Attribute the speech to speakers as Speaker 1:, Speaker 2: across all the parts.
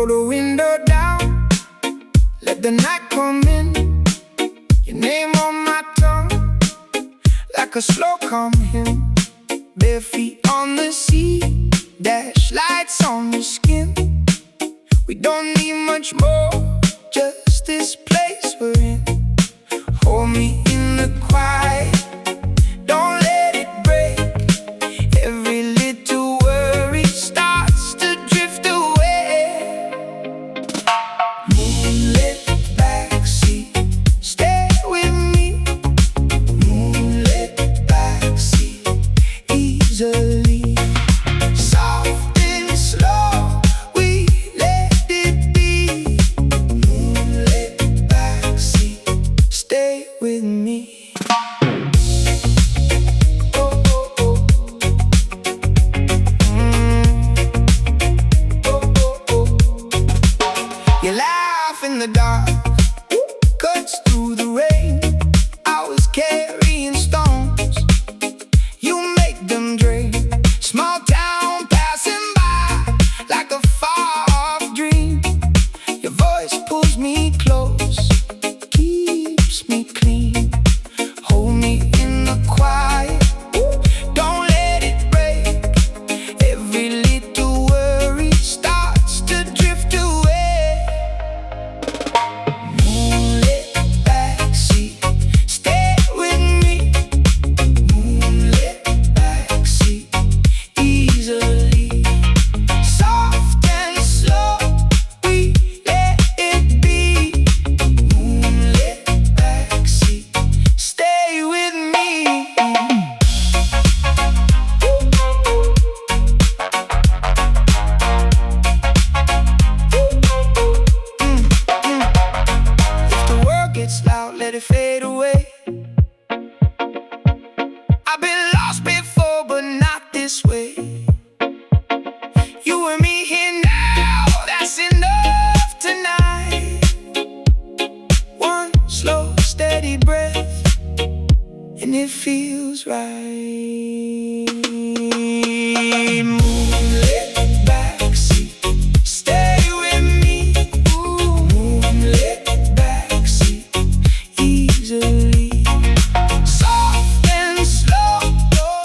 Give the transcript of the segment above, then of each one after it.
Speaker 1: the window down, let the night come in. Your name on my tongue, like a slow calm hymn. Bare feet on the sea, dash lights on your skin. We don't need much more, just this place we're in. Hold me in the quiet, don't let it break. Every little worry starts to drift away. Moonlit backseat, stay with me. Moonlit backseat, easily. Soft and slow, we let it be. Moonlit backseat, stay with me. You laugh in the dark, cuts through the rain. I was carrying stones, you make them drain. Small town passing by, like a far-off dream. Your voice pulls me close, keeps me clean. Hold me in the quiet, don't let it break. Every little worry starts to drift away. Moonlit backseat, stay with me. Moonlit backseat, easily. Soft and slow, we let it be. Moonlit backseat, stay with me. If the world gets loud, let it fade away. I've been lost before, but not this way. You and me here now, that's enough tonight. One slow, steady breath, and it feels right. Moonlit backseat, stay with me. Ooh, moonlit backseat, easily. Soft and slow,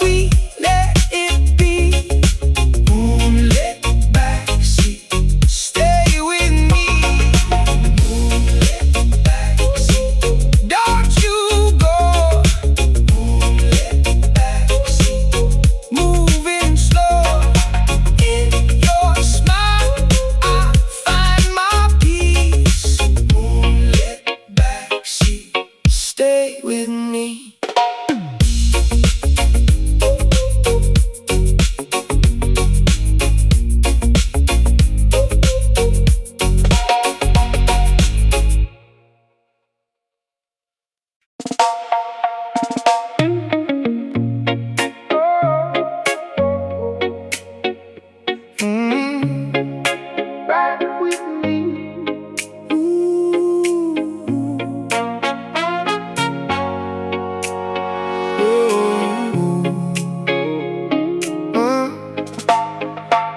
Speaker 1: we let it be. Moonlit backseat, stay with me. Moonlit backseat, don't you go. Moonlit backseat, moving slow. In your smile, I find my peace. Moonlit backseat, stay with me. Ride with me.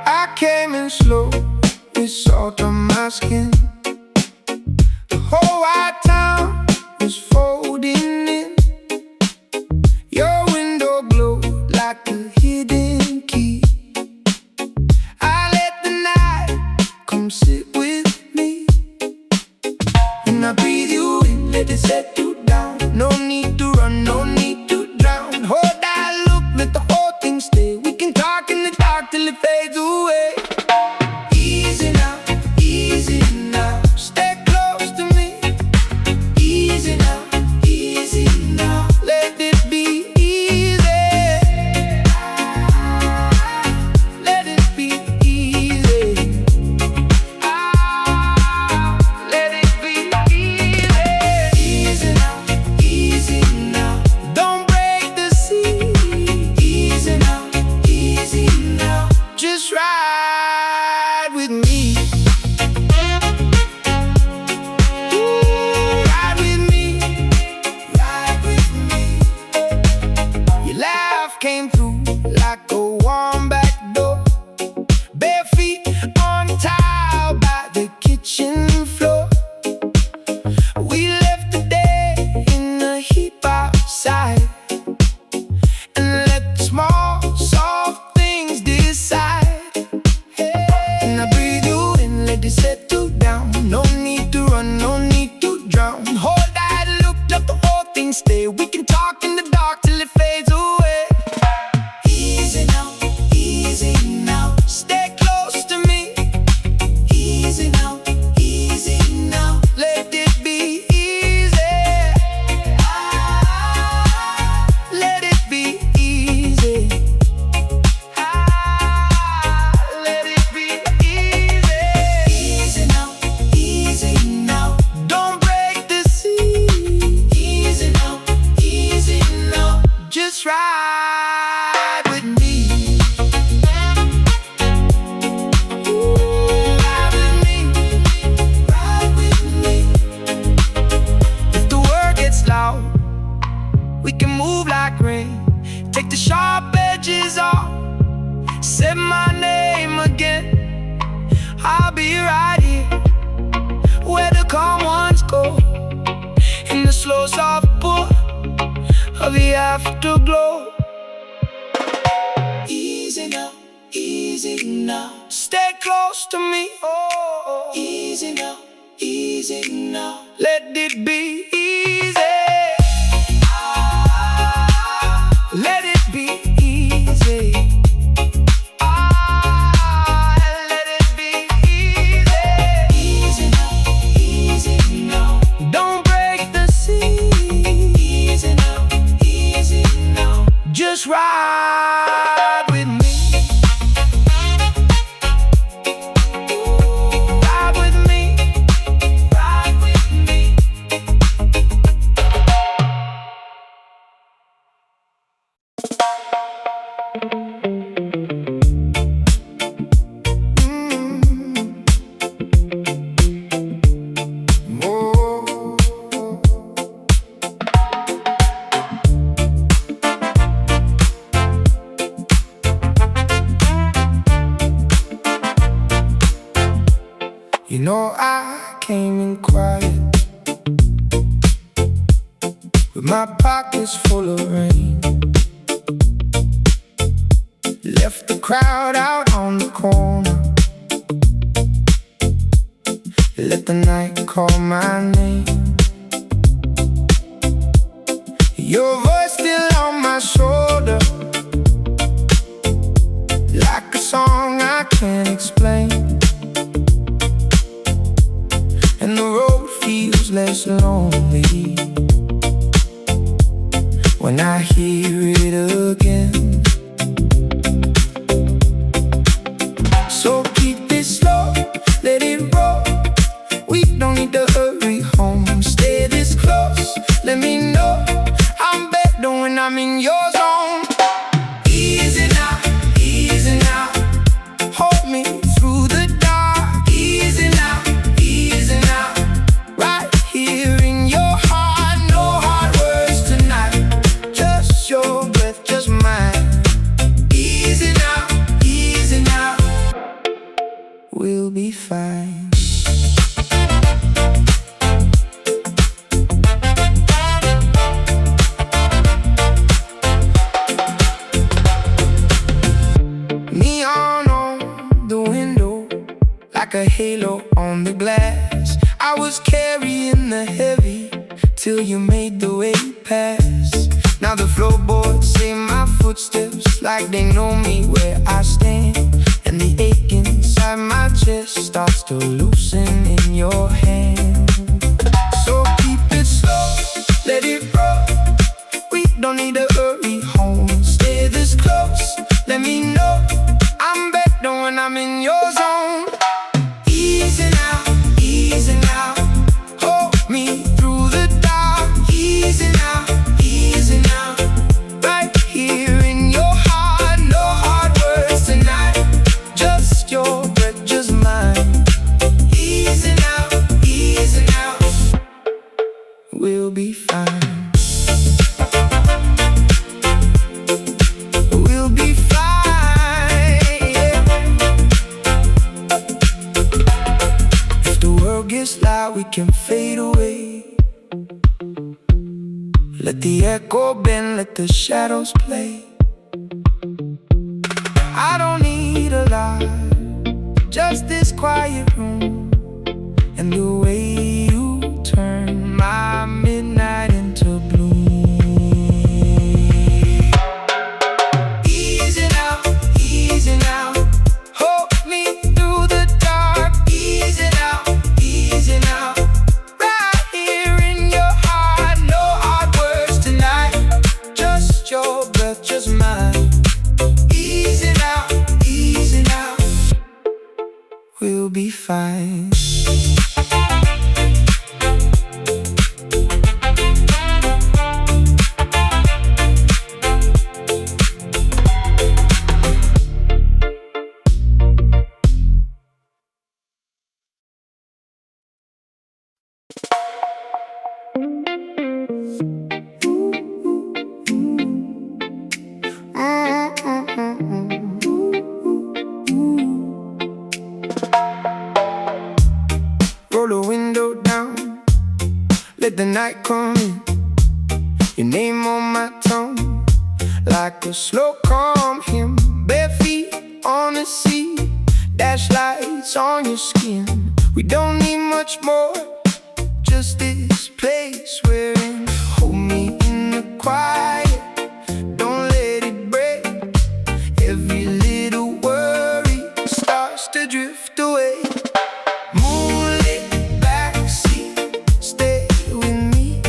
Speaker 1: I came in slow, with salt on my skin. The whole white town was folding in. Your window glowed like a hidden key. I let the night come sit with me. And I breathe you in, let it set you down. No need to run, no need to drown. Hold that look, let the whole thing stay. We can talk in the dark till it fades away. Easy now, easy now. Stay close to me. Easy now, easy now. Let it be easy. Let it be easy. Let it be easy. Easy now, easy now. Don't break the sea. Easy now, easy now. Just ride with me. Ooh, ride with me. Ride with me. Your laugh came through like a warm back door. Bare feet on tile by the just ride with me. Ride with me, ride with me. If the world gets loud, we can move like rain. Take the sharp edges off, say my name again. I'll be right here, where the calm ones go, in the slow soft pull of the afterglow. Easy now, stay close to me. Oh, easy now, let it be easy. Let it be easy. Let it be easy. Easy now. Don't break the sea. Easy now. Just ride with me. Ride with me. Ride with me. You know I came in quiet, with my pockets full of rain. Left the crowd out on the corner, let the night call my name. Your voice still on my shoulder, like a song I can't explain. And the road feels less lonely when I hear it again. So keep it slow, let it roll. We don't need to hurry home. Stay this close, let me know I'm better when I'm in your zone. Easy now, hold me through the dark. Easy now, right here in your heart. No hard words tonight, just your breath, just mine. Easy now, we'll be fine. Neon on the window, like a halo on the glass. I was carrying the heavy till you made the way past. Now the floorboards say my footsteps, like they know me where I stand. And the ache inside my chest starts to loosen in your hand. So keep it slow, let it roll. We don't need to hurry home. Stay this close, let me know I'm better when I'm in your zone. Easy now, hold me through the dark. Easy now, right here in your heart. No hard words tonight, just your breath, just mine. Easy now, we'll be fine. We'll be fine, yeah. If the world gets loud, we can fade away. Let the echo bend, let the shadows play. I don't need a lot, just this quiet room, and the way you turn my midnight into bloom. Easy now, hold me through the dark. Easy now, right here in your heart. No hard words tonight, just your breath, just mine. Easy now, we'll be fine. night coming, your name on my tongue, like a slow calm hymn. Bare feet on the sea, dash lights on your skin. We don't need much more, just this place we're in. Hold me in the quiet, don't let it break. Every little worry starts to drift away. Moonlit backseat, stay with me.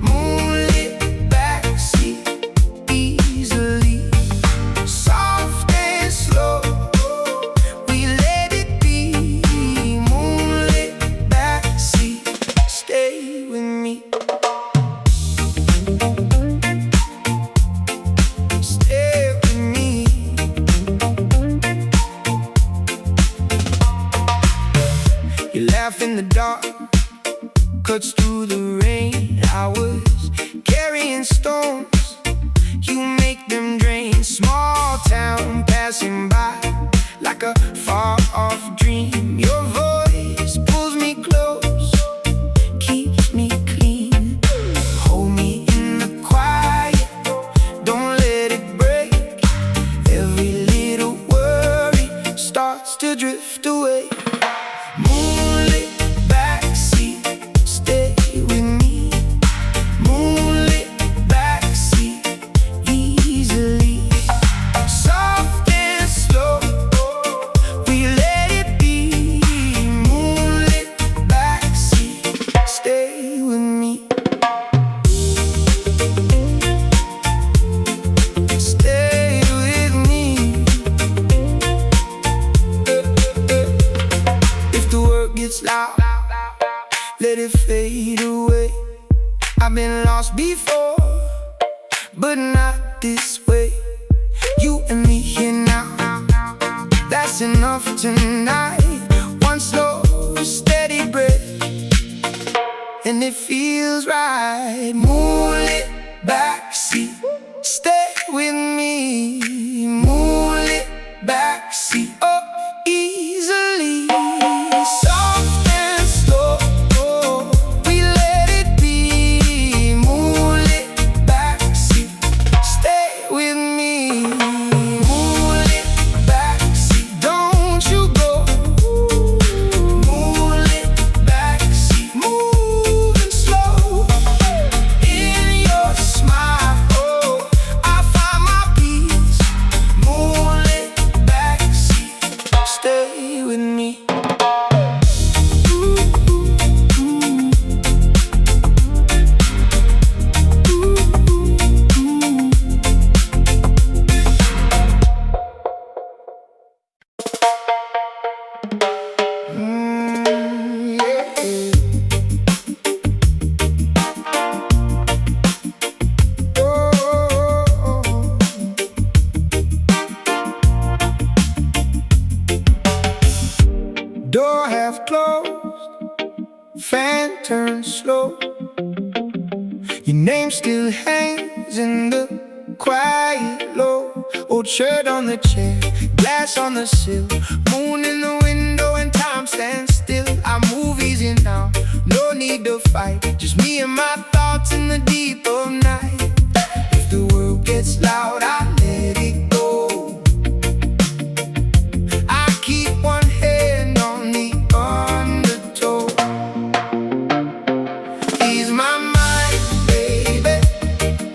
Speaker 1: Moonlit backseat, easily. Soft and slow, we let it be. Moonlit backseat, stay with me. Stay with me. You laugh in the dark, cuts through the rain. I was carrying stones, you make them drain. Small town passing by, like a far-off dream. Your voice pulls me close, keeps me clean. Hold me in the quiet, don't let it break. Every little worry starts to drift away. Moonlit backseat, stay with me. Moonlit backseat, easily. Soft and slow, we let it be. Moonlit backseat, stay with me. Stay with me. If the world gets loud, let it fade away. I've been lost before, but not this way. You and me here now, that's enough tonight. One slow, steady breath, and it feels right. Moonlit backseat, stay with me. Moonlit backseat, oh, easily. Soft and slow, we let it be. Moonlit backseat, stay with me. Moonlit backseat, don't you go. Moonlit backseat, moving slow. In your smile, oh, I find my peace. Moonlit backseat, stay with me. Door half closed, fan turns slow. Your name still hangs in the quiet low. Old shirt on the chair, glass on the sill. Moon in the window and time stands still. I move easy now, no need to fight. Just me and my thoughts in the deep of night. If the world gets loud, I let it go. I keep one hand on the undertow. Ease my mind, baby,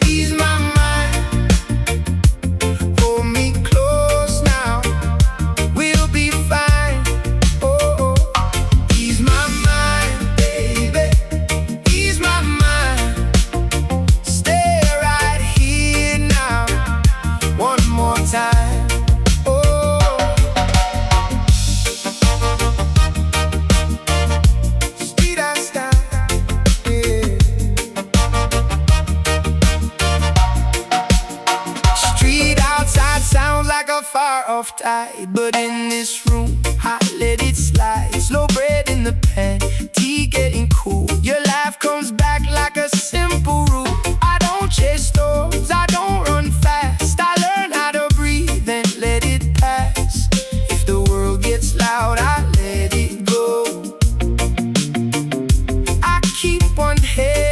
Speaker 1: ease my mind. Hold me close now, we'll be fine. Oh, ease my mind, baby, ease my mind. Stay right here now, one more time. Oh, Zyl Rasta, yeah. Street outside sounds like a far-off tide, but in this room, I let it slide. Slow bread in the pan, tea getting cool. Your laugh comes back like a simple rule. I don't chase storms, I don't run fast. I learn how to breathe and let it pass. If the world gets loud, I let it go. I keep one head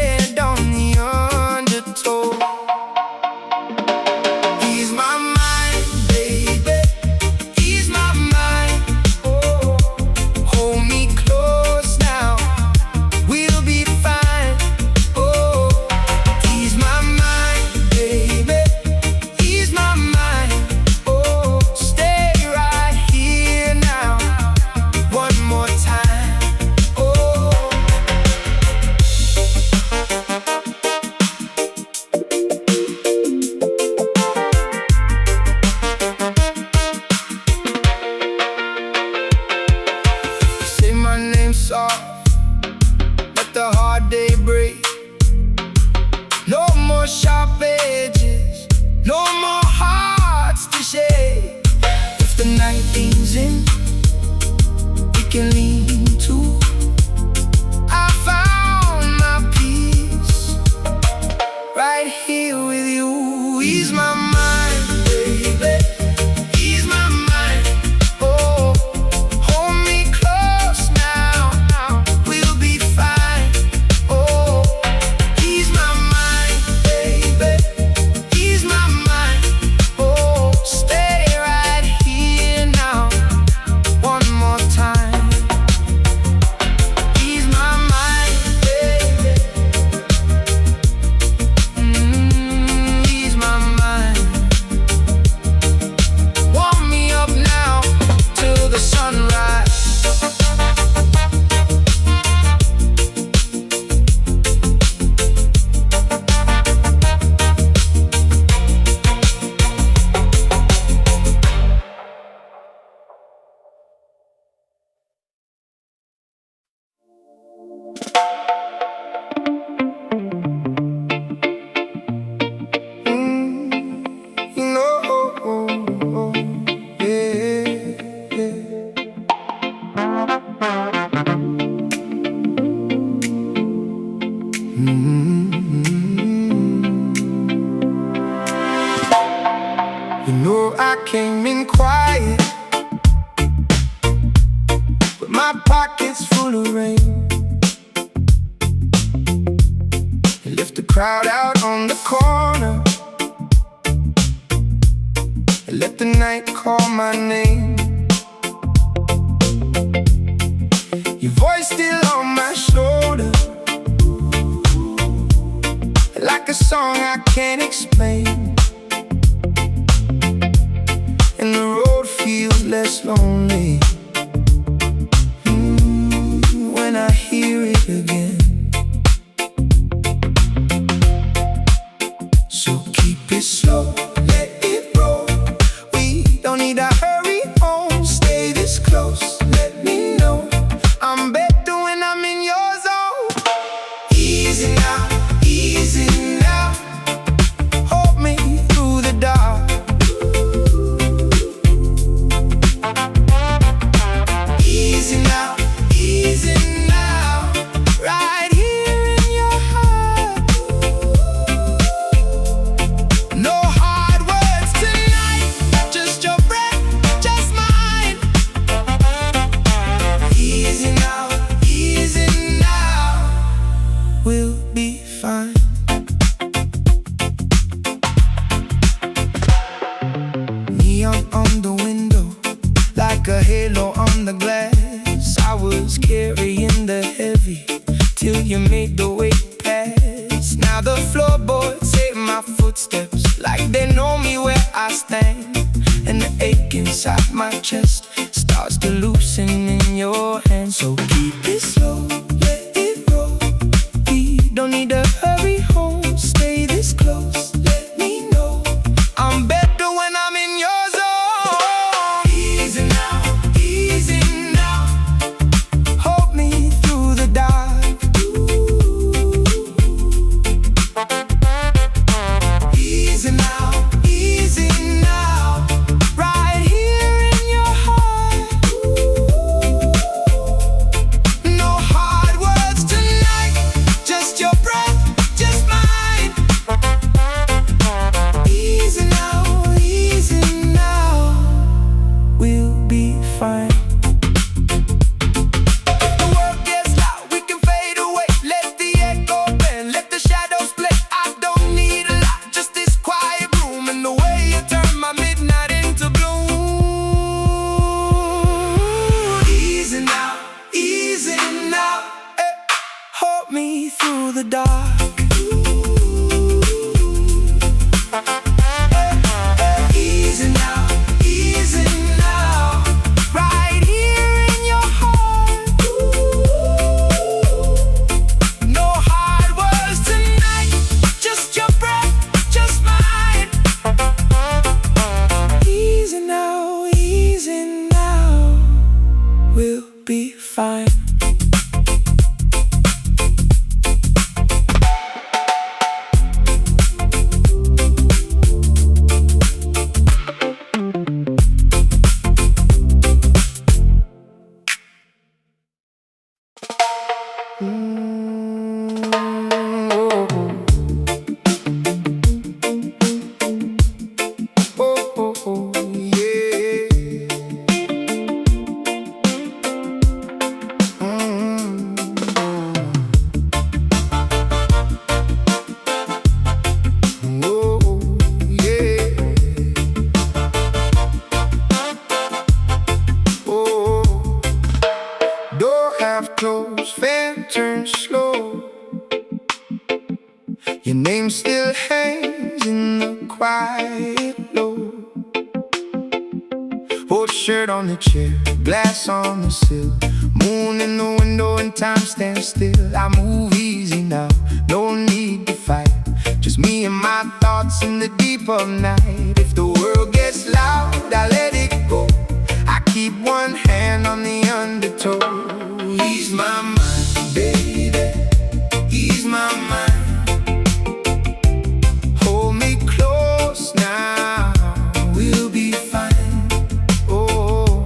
Speaker 1: can lean to. I found my peace right here with you. Ease my mind, baby. Ease my mind. Oh, hold me close now. We'll be fine. Oh, ease my mind, baby. Ease my mind. Oh, stay right here now. One more time. Ease my mind, baby. Ease my mind. Warm me up now till the sunrise. You know, yeah, yeah. You know I came in quiet, with my pockets full of rain, and left the crowd out on the corner, and let the night call my name. Your voice still on my shoulder, like a song I can't explain, and the road feels less lonely when I hear it again. So keep it slow, let it roll. We don't need to hurry home. Stay this close, let me know I'm better when I'm in your zone. Easy now, easy now. Hold me through the dark. Easy now, easy now. Right here in your heart. No hard words tonight, just your breath, just mine. Easy now, we'll be fine. Neon on the window, like a halo on the glass. I was carrying the heavy till you made the weight pass. Now the floorboards say my footsteps, like they know me where I stand. And the ache inside my chest starts to loosen in your hand. So keep it slow, let it roll. We don't need to hurry home. Stay this close, let me know I'm better when I'm in your zone. Easy now, hold me through the dark. Easy now, right here in your heart. quiet low. Old shirt on the chair, glass on the sill, moon in the window and time stands still. I move easy now, no need to fight, just me and my thoughts in the deep of night. If the world gets loud, I let it go. I keep one hand on the undertow. Ease my mind, baby, ease my mind. Hold me close now, we'll be fine. Oh,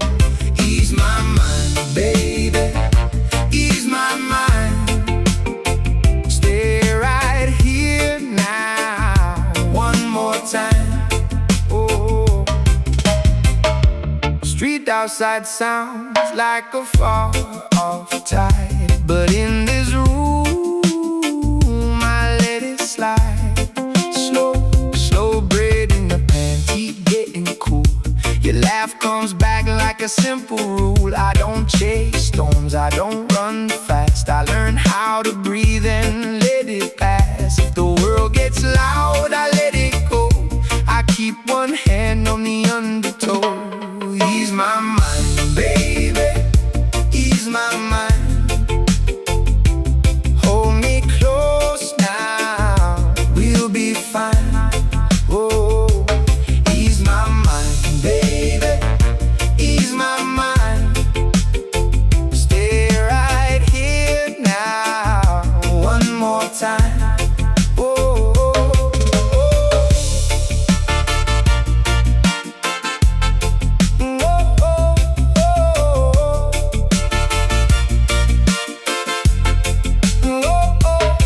Speaker 1: ease my mind, baby, ease my mind. Stay right here now, one more time. Oh, street outside sounds like a far-off tide, but in this room I let it slide. Slow bread in the pan, heat getting cool. Your laugh comes back like a simple rule. I don't chase storms, I don't run fast. I learn how to breathe and let it pass. If the world gets loud, I let it go. I keep one hand on the undertow. Ease my mind, baby, ease my mind. Hold me close now, we'll be fine. Oh, ease my mind, baby, ease my mind. Stay right here now, one more time. Oh, oh, oh. Oh, oh, oh. Oh, oh.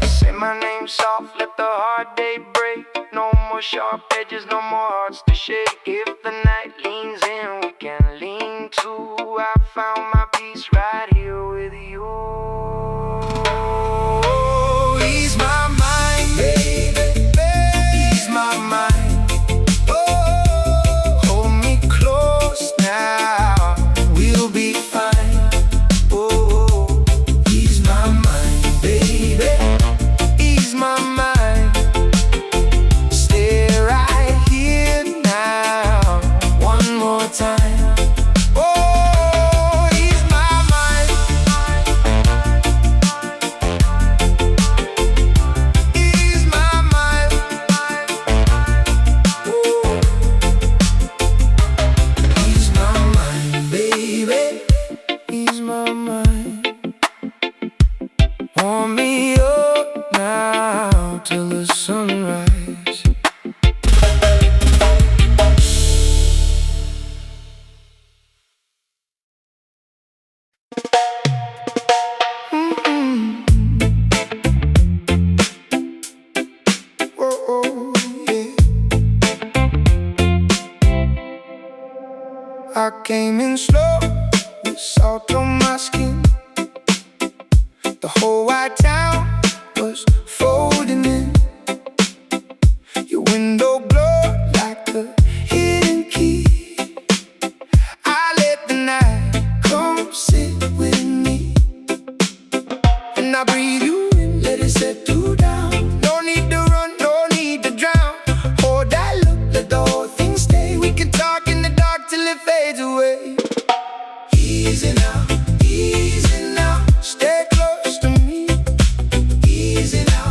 Speaker 1: Say my name soft, let the hard day break. No more sharp edges, no more hearts to shake. If the night leans in, we can lean too. I found my peace right here with you. Ease my mind, baby, ease my mind. Oh, hold me close now, we'll be fine. Oh, ease my mind, baby, ease my mind. Stay right here now, one more time. Oh, ease my mind, ease my mind. Oh, ease my mind, baby, ease my mind. Warm me up now till the sunrise. Oh, oh, yeah. I came in slow with salt on my skin. The whole white town was folding in. Your window glowed like a hidden key. I let the night come sit with me, and I breathe you in, let it settle down. No need to run, no need to drown. Hold that look, let the whole thing stay. We can talk in the dark till it fades away. Easy now, stay close to me. Easy now,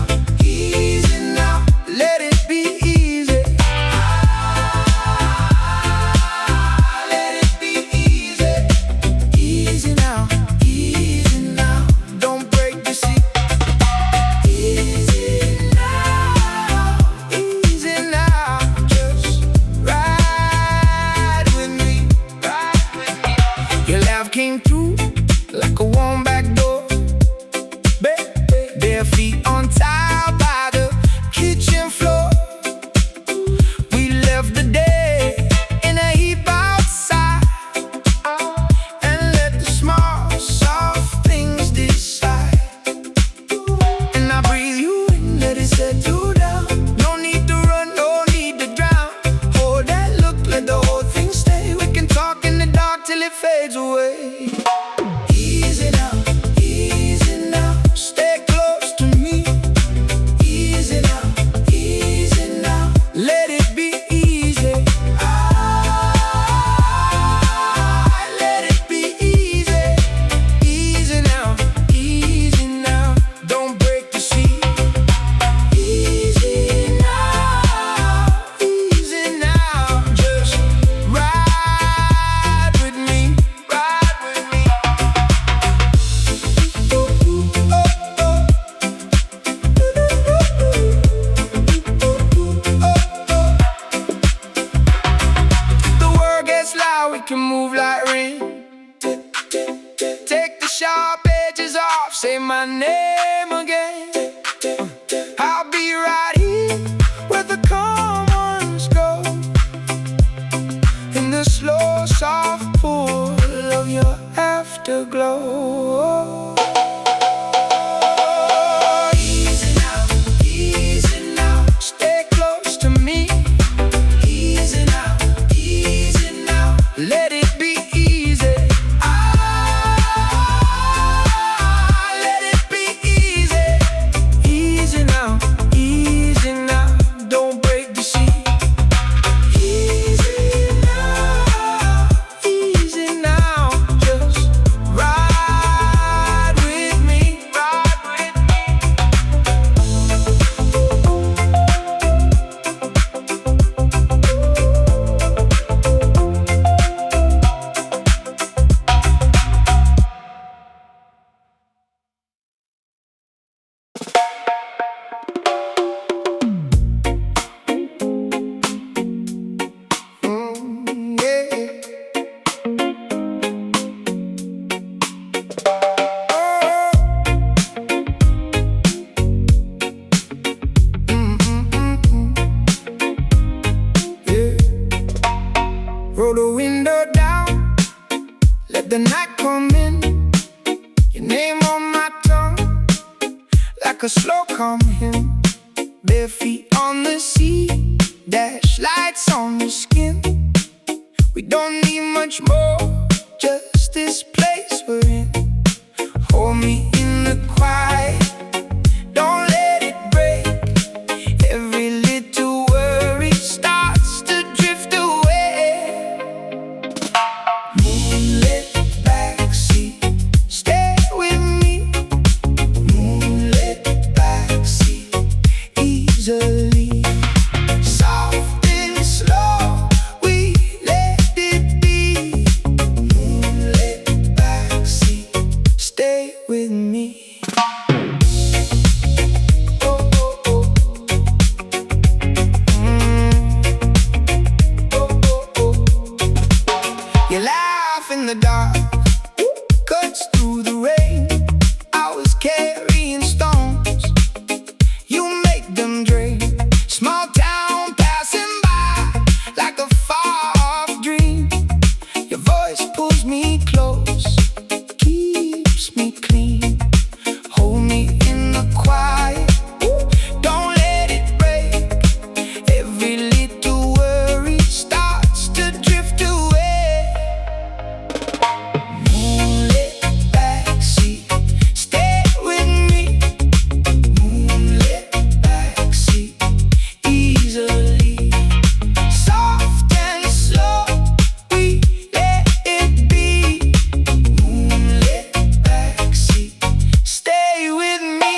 Speaker 1: my name again. I'll be right here where the calm ones go, in the slow, soft pull of your afterglow. Easy now, easy now. Stay close to me. Easy now, easy now. Let it be easy. Let it be easy. Easy now, easy now. Don't break the sea. Easy now, easy now. Just ride with me, ride with me. Yeah. Yeah. Roll the window down, let the night come in. Your name on my tongue, like a slow calm hymn. Bare feet on the sea, dash lights on the skin. We don't need much more, just this place we're in. Hold me in the quiet, don't let it break. Every little worry starts to drift away. Moonlit backseat, stay with me. Moonlit backseat, easily. Soft and slow, we let it be. Moonlit backseat, stay with me. Oh, oh, oh. Oh, oh, oh. You laugh in the dark, cuts through the rain. I was carrying stones, you make them drain. Small town passing by, like a far-off dream. Your voice pulls me close, keeps me clean. Hold me in the quiet, don't let it break. Every little worry starts to drift away. Moonlit backseat, stay with me. Moonlit backseat, easily. Soft and slow, we let it be. Moonlit backseat, stay with me.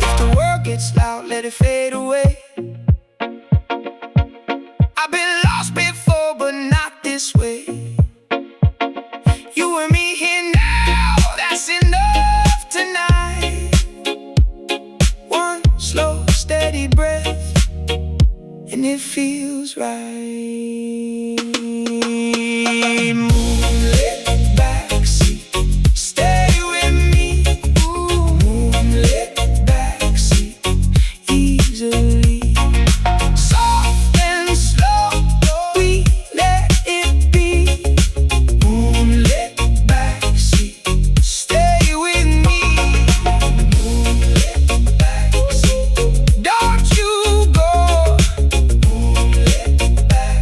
Speaker 1: If the world gets loud, let it fade away. I've been lost before, but not this way. You and me here now, that's enough tonight. One slow, steady breath, and it feels right. Moonlit backseat, stay with me. Ooh, moonlit backseat, easily. Soft and slow, we let it be. Moonlit backseat, stay with me. Moonlit backseat, don't you go. Moonlit backseat.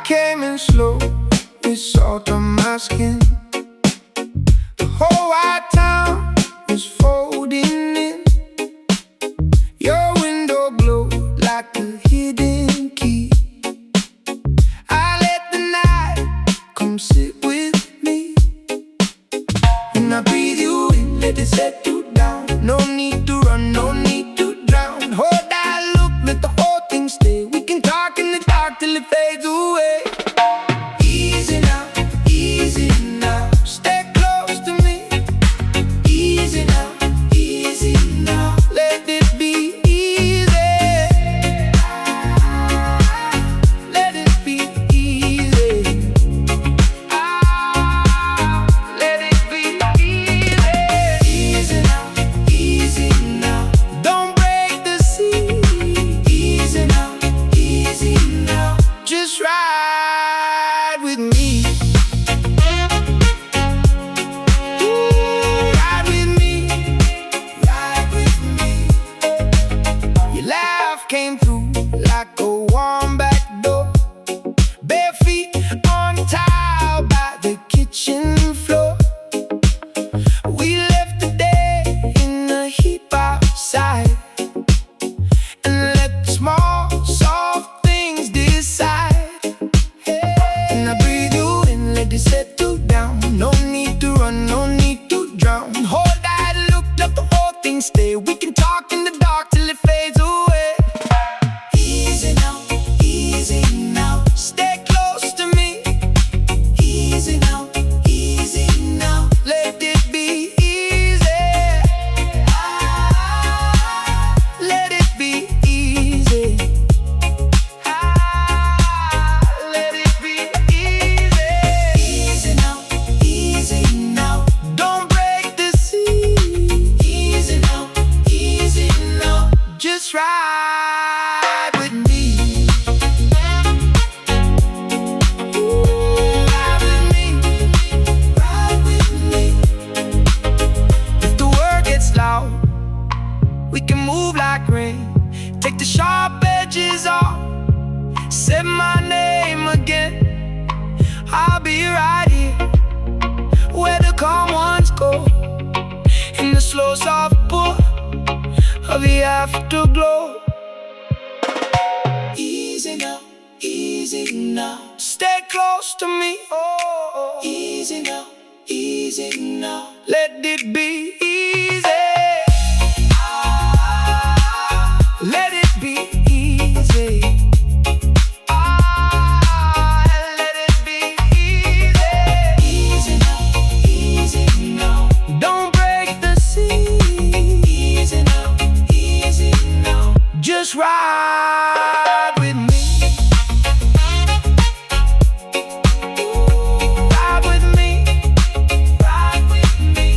Speaker 1: came in slow, with salt on my skin. The whole white town was folding in. Your window glowed like a hidden key. I let the night come sit with me, and I breathe you in, let it set you down. No need to run, no need to drown. Hold that look, let the whole thing stay. We can talk in the dark till it fades away. Easy now, easy now. Stay close to me. Easy now, easy now. Let it be easy. Let it be easy. Let it be easy. Easy now, easy now. Don't break the sea. Easy now, easy now. Just ride with me. Ooh, ride with me. Ride with me. Your laugh came through like a warm back door. Bare feet on tile by the kitchen floor. We left the day in a heap outside, and let the small, soft things decide. And I breathe you in, let it settle down. No need to run, no need to drown. Hold that look, let the whole thing stay. We can talk in the dark till it fades away. Easy now, easy now. Stay close to me. Easy now, easy now. Let it be easy. Let it be easy. Let it be easy. Easy now, easy now. Don't break the sea. Easy now, easy now. Just ride with me. Ooh, ride with me. Ride with me. If the word gets loud, we can move like rain. Take the sharp edges off. Say my name again. I'll be right here where the calm ones go, in the slow soft pour of the afterglow. Easy now, easy now. Stay close to me. Oh, easy now, easy now. Let it be easy. Let it be easy. Let it be easy. Easy now, easy now. Don't break the sea. Easy now, easy now. Just ride with me. Ooh, ride with me. Ride with me.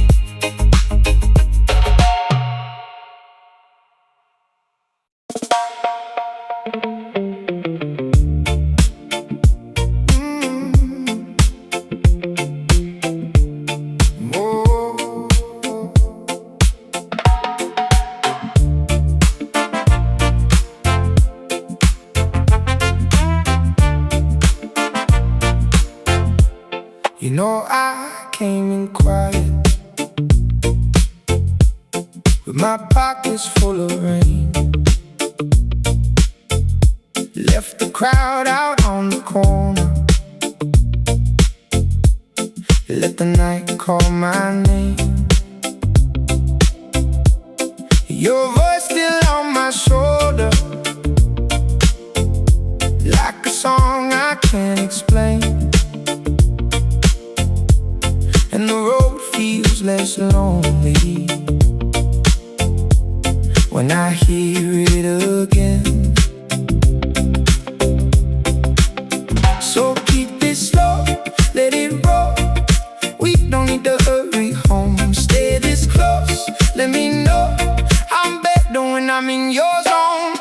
Speaker 1: Oh. You know I came in quiet, with my pockets full of rain. Left the crowd out on the corner. Let the night call my name. Your voice still on my shoulder, like a song I can't explain. And the road feels less lonely when I hear it again. So keep it slow, let it roll. We don't need to hurry home. Stay this close, let me know I'm better when I'm in your zone.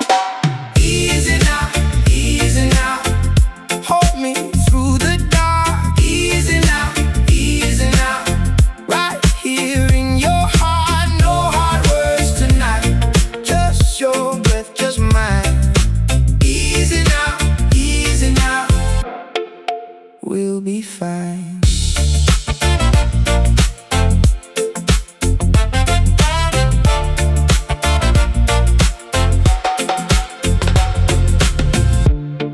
Speaker 1: Easy now, easy now. Hold me through the dark. Easy now, easy now. Right here in your heart, no hard words tonight. Just your we'll be fine.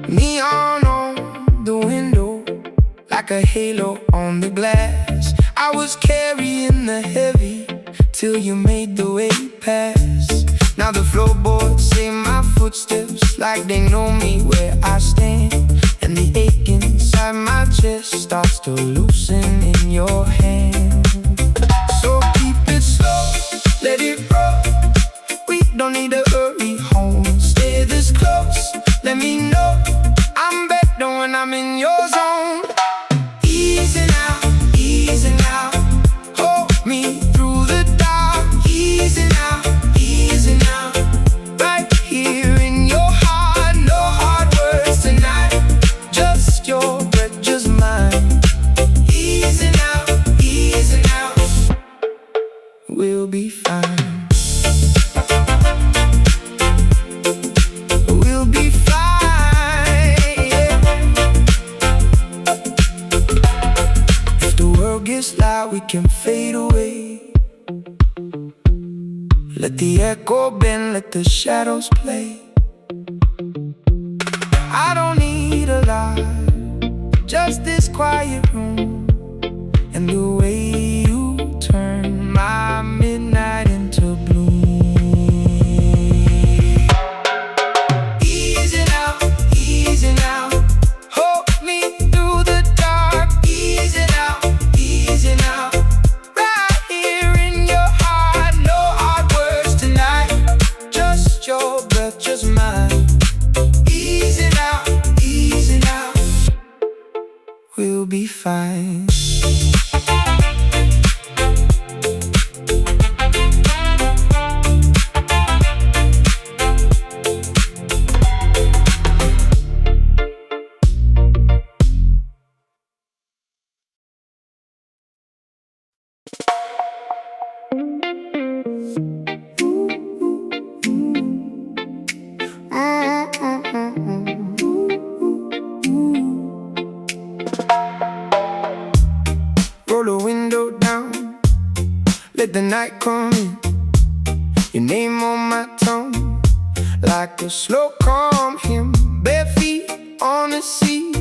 Speaker 1: Neon on the window, like a halo on the glass. I was carrying the heavy till you made the way past. Now the floorboards say my footsteps like they know me where I stand. And the ache inside my chest starts to loosen in your hand. So keep it slow, let it roll. We don't need to hurry home. Stay this close, let me know I'm better when I'm in your zone. Easing out, easing out. Hold me through the dark. Easing out, easing out. Right here in your heart. No hard words tonight. Just your breath, just mine. Easing out, easing out. We'll be fine. We'll be fine, yeah. If the world gets loud, we can fade away. Let the echo bend, let the shadows play. I don't need a lot, just this quiet room. And the way you turn my midnight into bloom. Easing out, easing out. Hold me through the dark. Easing out, easing out. Right here in your heart. No hard words tonight. Just your breath, just mine. Easing out, easing out. We'll be fine. Roll the window down, let the night come in. Your name on my tongue, like a slow calm hymn. Bare feet on the sea,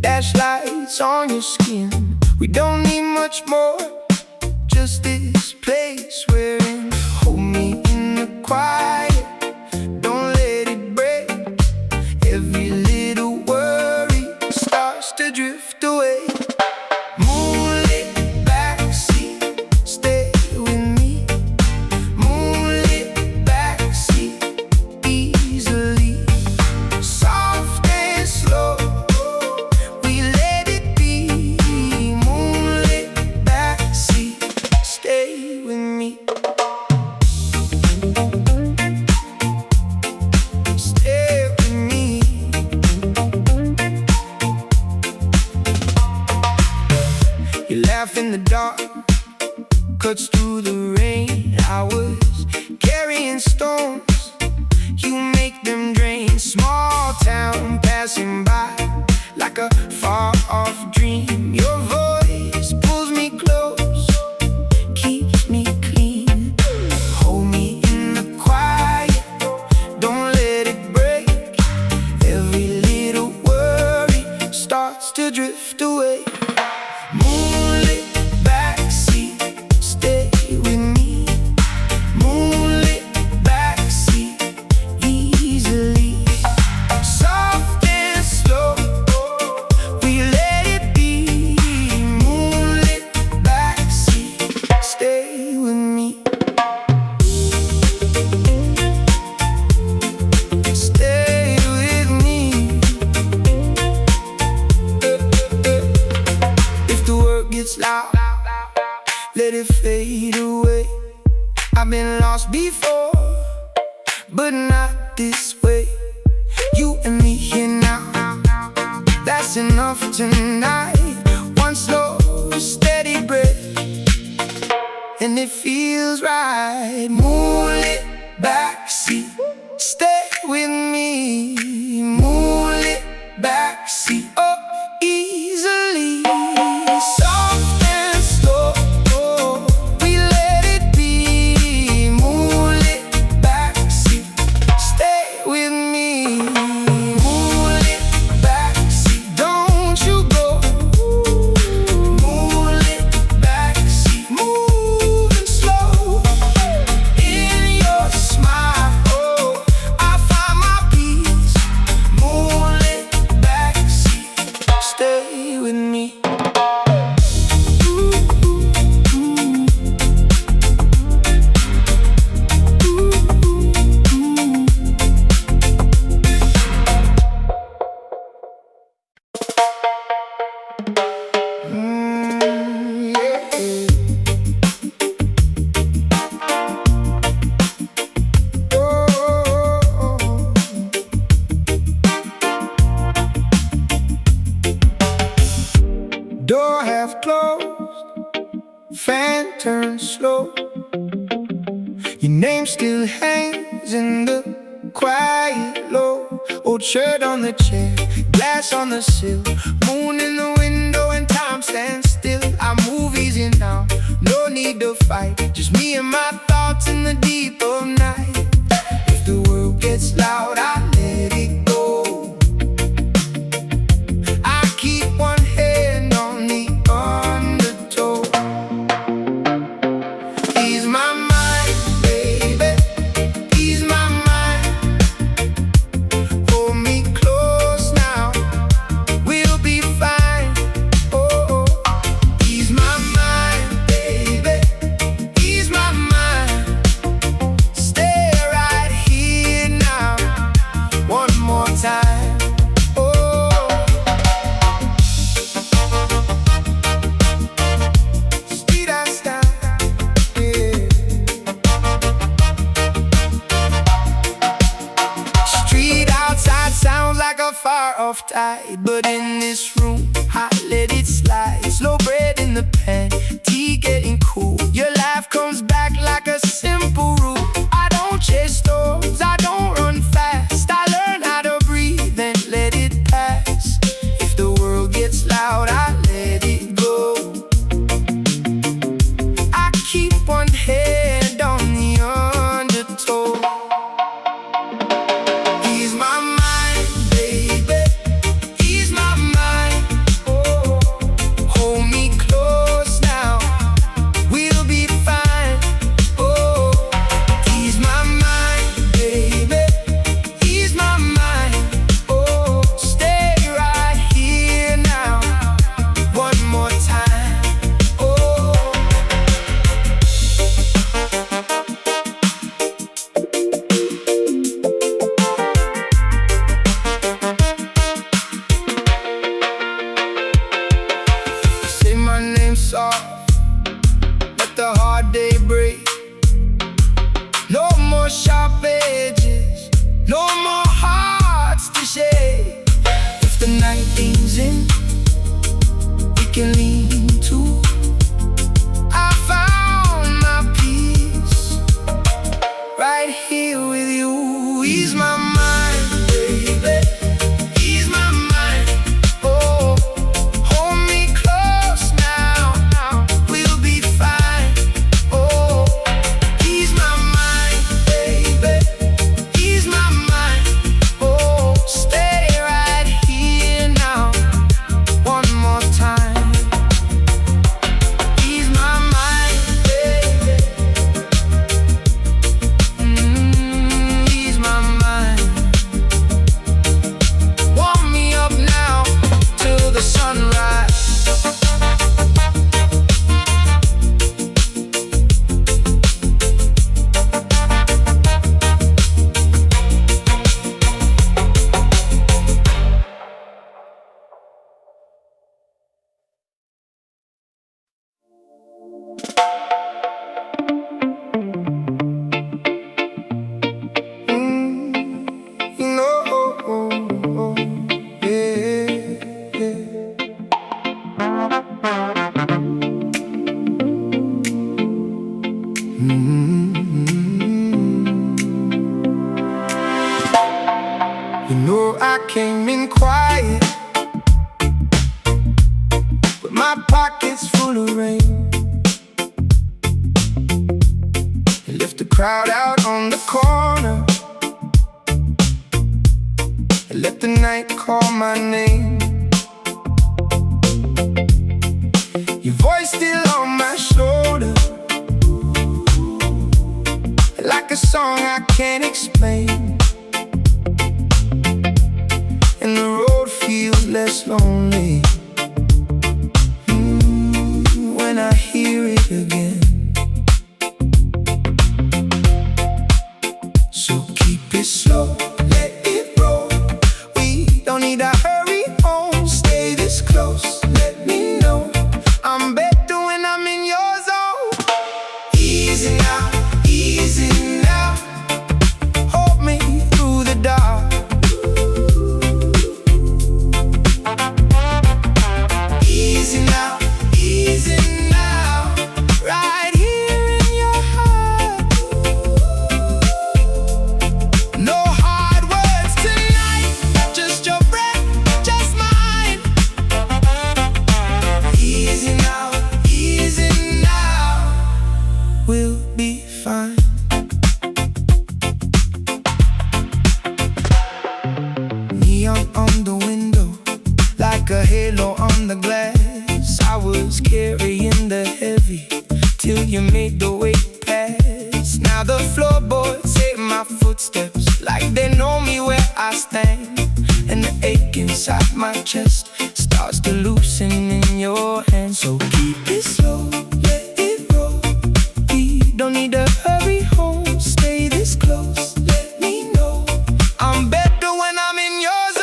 Speaker 1: dash lights on your skin. We don't need much more, just this place we're in. Hold me in the quiet, don't let it break. Every little worry starts to drift away. Moonlit backseat, stay with me. Moonlit backseat, easily. Soft and slow, we let it be. Moonlit backseat, stay with me. Stay with me. You laugh in the dark, cuts through the rain. I was carrying stones, you make them drain. Small town passing by, like a far-off dream. Your voice pulls me close, keeps me clean. Hold me in the quiet, don't let it break. Every little worry starts to drift away. Moonlit backseat, stay with me. Moonlit backseat, easily. Soft and slow, we let it be. Moonlit backseat, stay with me. Stay with me. If the world gets loud, let it fade away. I've been lost before, but not this way. You and me here now, that's enough tonight. One slow, steady breath, and it feels right. Moonlit backseat, stay with me. Moonlit backseat, oh, easily. Door half closed, fan turns slow. Your name still hangs in the quiet low. Old shirt on the chair, glass on the sill, moon in the window and time stands still. I move easy now, no need to fight, just me and my thoughts in the deep of night. If the world gets loud, I let it go. I keep one hand on the undertow. Ease my mind, baby, ease my mind. Hold me close now, we'll be fine. Oh, ease my mind, baby, ease my mind. Stay right here now, one more time. Oh, Zyl Rasta, yeah. Street outside sounds like a far-off tide, but in this room, I let it slide. Slow bread in the pan, tea getting cool. Your laugh comes back like a simple rule. I don't chase storms, I don't run fast. I learn how to breathe and let it pass. If the world gets loud, I let it go. I keep one hand on the undertow. Ease my mind, baby, ease my mind. Oh, hold me close now, we'll be fine. Oh, ease my mind, baby, ease my mind. Oh, stay right here now, one more time. Oh, say my name soft, let the hard day break. No more sharp edges, no more hearts to shake. If the night leans in, we can lean too. I found my peace right here with you. Ease my mind, baby, ease my mind. Oh, hold me close now, we'll be fine. Oh, ease my mind, baby, ease my mind. Oh, stay right here now, one more time. Ease my mind, baby, ease my mind. Warm me up now till the sunrise. You know, yeah, yeah. You know I came in quiet, with my pockets full of rain. You left the crowd out on the corner and let the night call my name. Your voice still on my shoulder, like a song I can't explain. And the road feels less lonely when I hear it again. So keep it slow, let it roll. We don't need to hurry home. Stay this close, let me know I'm better when I'm in your zone. Easy now, easy now. Hold me through the dark. halo on the glass. I was carrying the heavy till you made the weight pass. Now the floorboards hate my footsteps like they know me where I stand. And the ache inside my chest starts to loosen in your hands. So keep it slow, let it roll. We don't need to hurry home. Stay this close, let me know I'm better when I'm in your zone.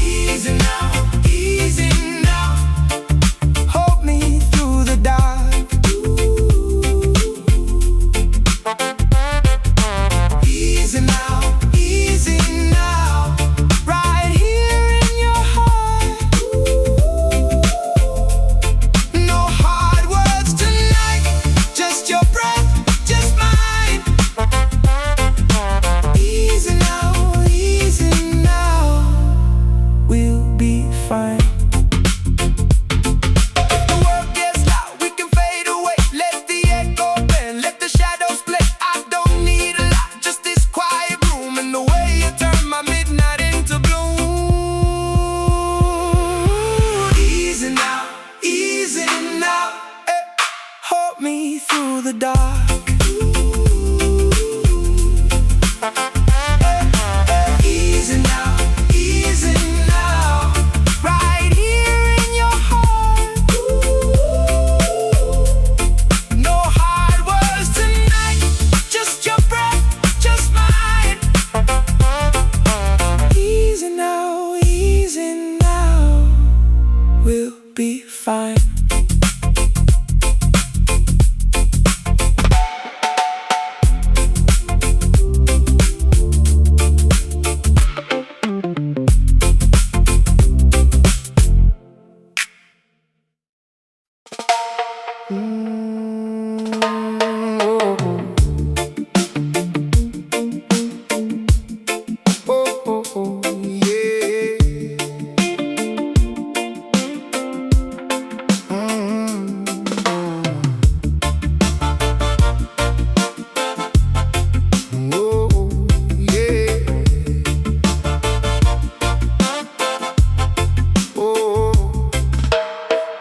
Speaker 1: Easy now, easy now. Hold me through the dark. Easy now, easy now. Right here in your heart. No hard words tonight, just your breath, just mine. Easy now, we'll be fine. If the world gets loud, we can fade away. Let the echo bend, let the shadows play. I don't need a lot, just this quiet room and the way you turn my midnight into blue. Easy now, eh. Hold me through the dark. Easy now, right here in your heart. No hard words tonight, just your breath, just mine. Easy now, we'll be fine.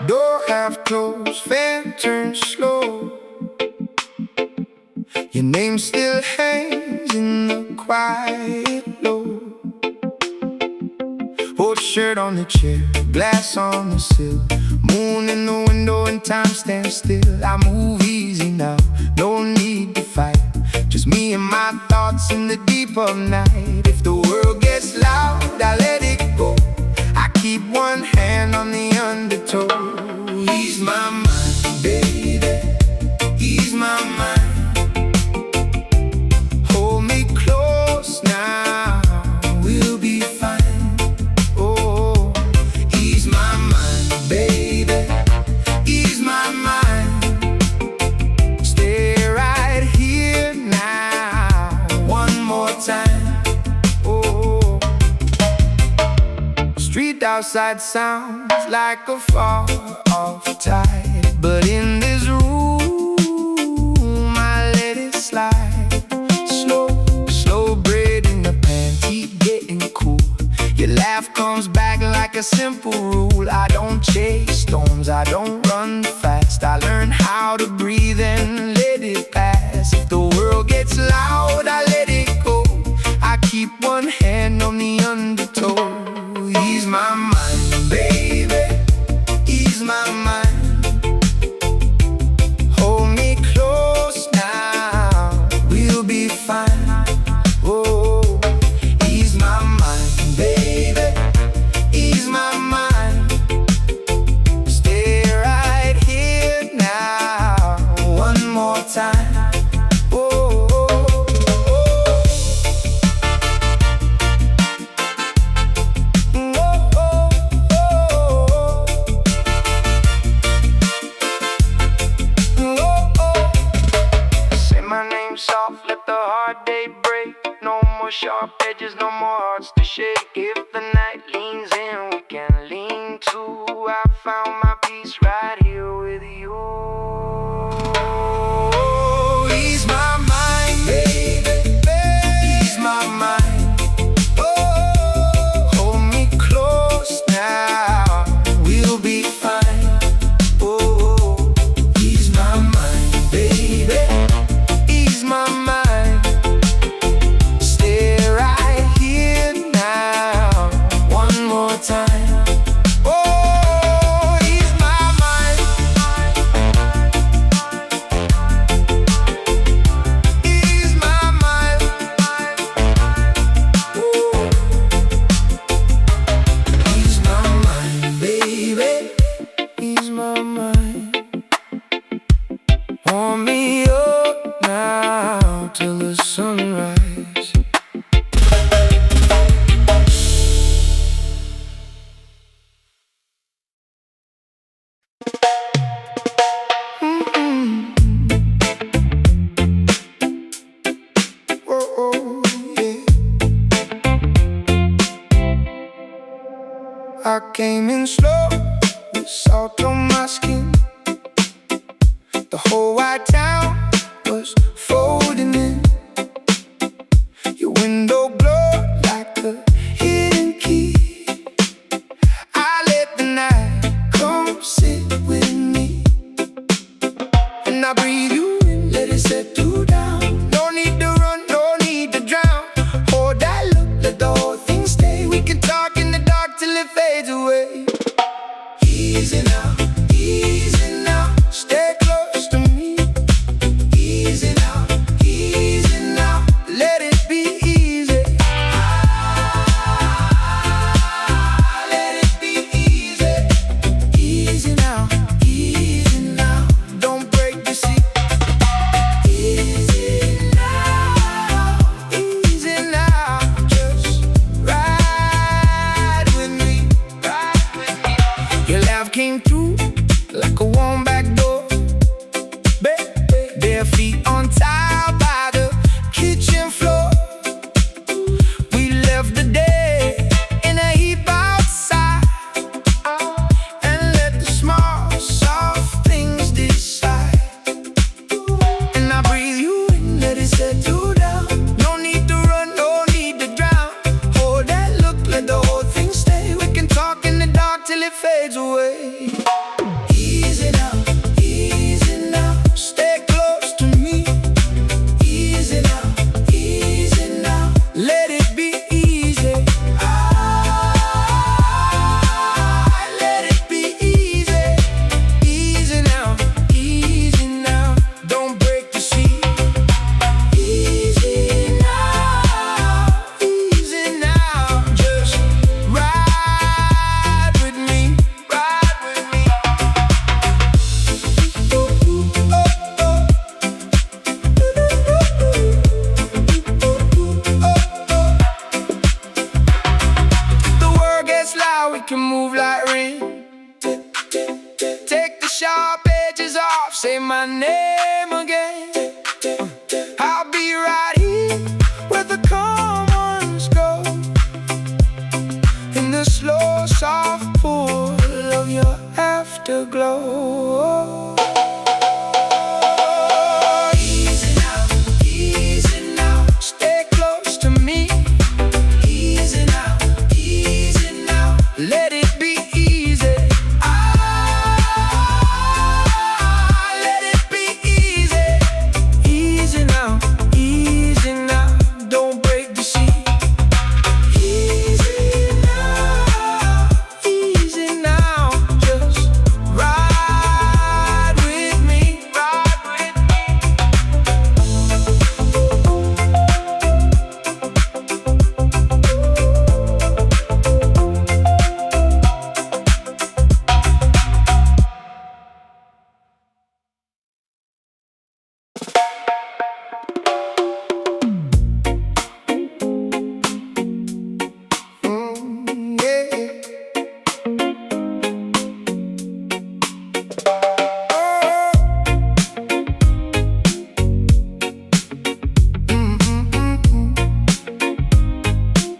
Speaker 1: Door half closed, fan turns slow. Your name still hangs in the quiet low. Old shirt on the chair, glass on the sill. Moon in the window and time stands still. I move easy now, no need to fight. Just me and my thoughts in the deep of night. If the world gets loud, I let it go. I keep one hand on the undertow. Ease my mind, baby, ease my mind. Hold me close now, we'll be fine. Oh, ease my mind, baby, ease my mind. Stay right here now, one more time. Oh, street outside sounds like a far-off tide, but in this room I let it slide. Slow bread in the pan, keep getting cool. Your laugh comes back like a simple rule. I don't chase storms, I don't run fast. I learn how to breathe and let it pass. If the world gets loud, I let it go. I keep one hand on the undertow. Ease my mind, baby, ease my mind. Hold me close now, we'll be fine. Oh, ease my mind, baby, ease my mind. Stay right here now, one more time. Oh, oh, soft, let the hard day break. No more sharp edges, no more hearts to shake. If the night leans in, we can lean too. I found my peace right here with you. Ease my mind, baby, ease my mind. Oh, hold me close now, slow with salt on my skin. The whole white town was folding in. Your window glowed like a hidden key. I let the night come sit with me, and I breathe you in, let it settle down. No need to run, no need to drown. Hold that look, let the whole thing stay. We can talk in the dark till it fades away. Easy now, stay close to me. Easy now, let it be easy. Let it be easy. Easy now, don't break the sea. Easy now, just ride with me, Your laugh came through like a warm back door. Bare feet on tile by the kitchen floor. We left the day in a heap outside, and let the small, soft things decide. And I breathe you in, let it settle down. No need to run, no need to drown. Hold that look, let the whole thing stay. We can talk in the dark till it fades away. Easy now, stay close to me. Easy now, let it be easy. Let it be easy. Easy now, don't break the sea. Easy now, just ride with me, The world gets loud, we can move like rain. Take the sharp edges off, say my name again. I'll be right here where the calm ones go, in the slow, soft pull of your afterglow. Easy now, stay close to me. Easy now, let it be easy. Let it be easy. Easy now, don't break the sea. Easy now, just ride with me, yeah.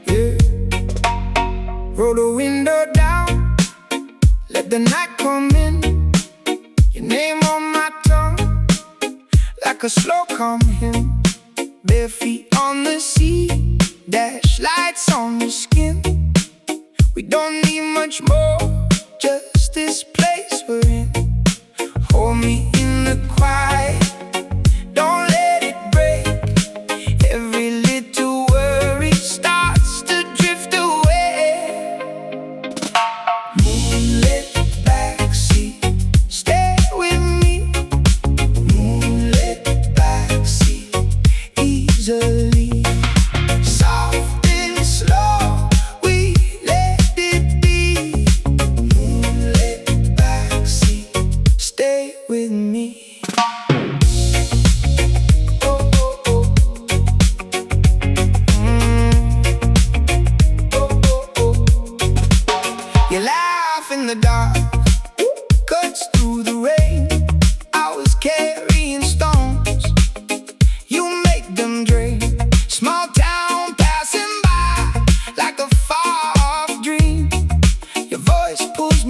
Speaker 1: Yeah. Roll the window down, let the night come in. Your name on my tongue, like a slow calm hymn. Bare feet on the sea, dash lights on the skin. We don't need much more, just this place we're in. Hold me in the quiet, don't let it break. Every little worry starts to drift away. Moonlit backseat, stay with me. Moonlit backseat, easily. Soft and slow, we let it be. Moonlit backseat, stay with me. Oh, oh, oh. Oh, oh, oh. You laugh in the dark, cuts through the rain. I was carrying stones, you make them drain. Small town passing by like a far off dream. Your voice pulls me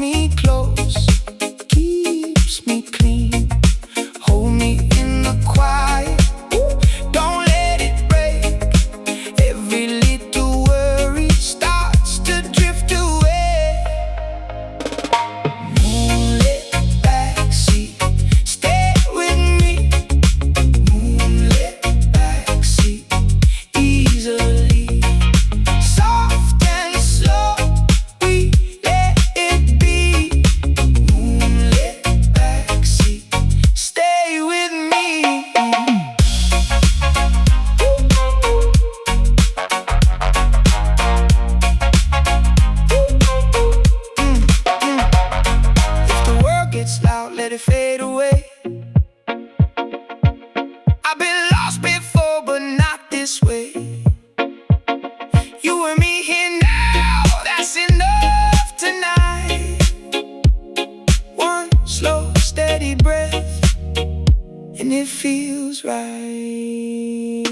Speaker 1: right.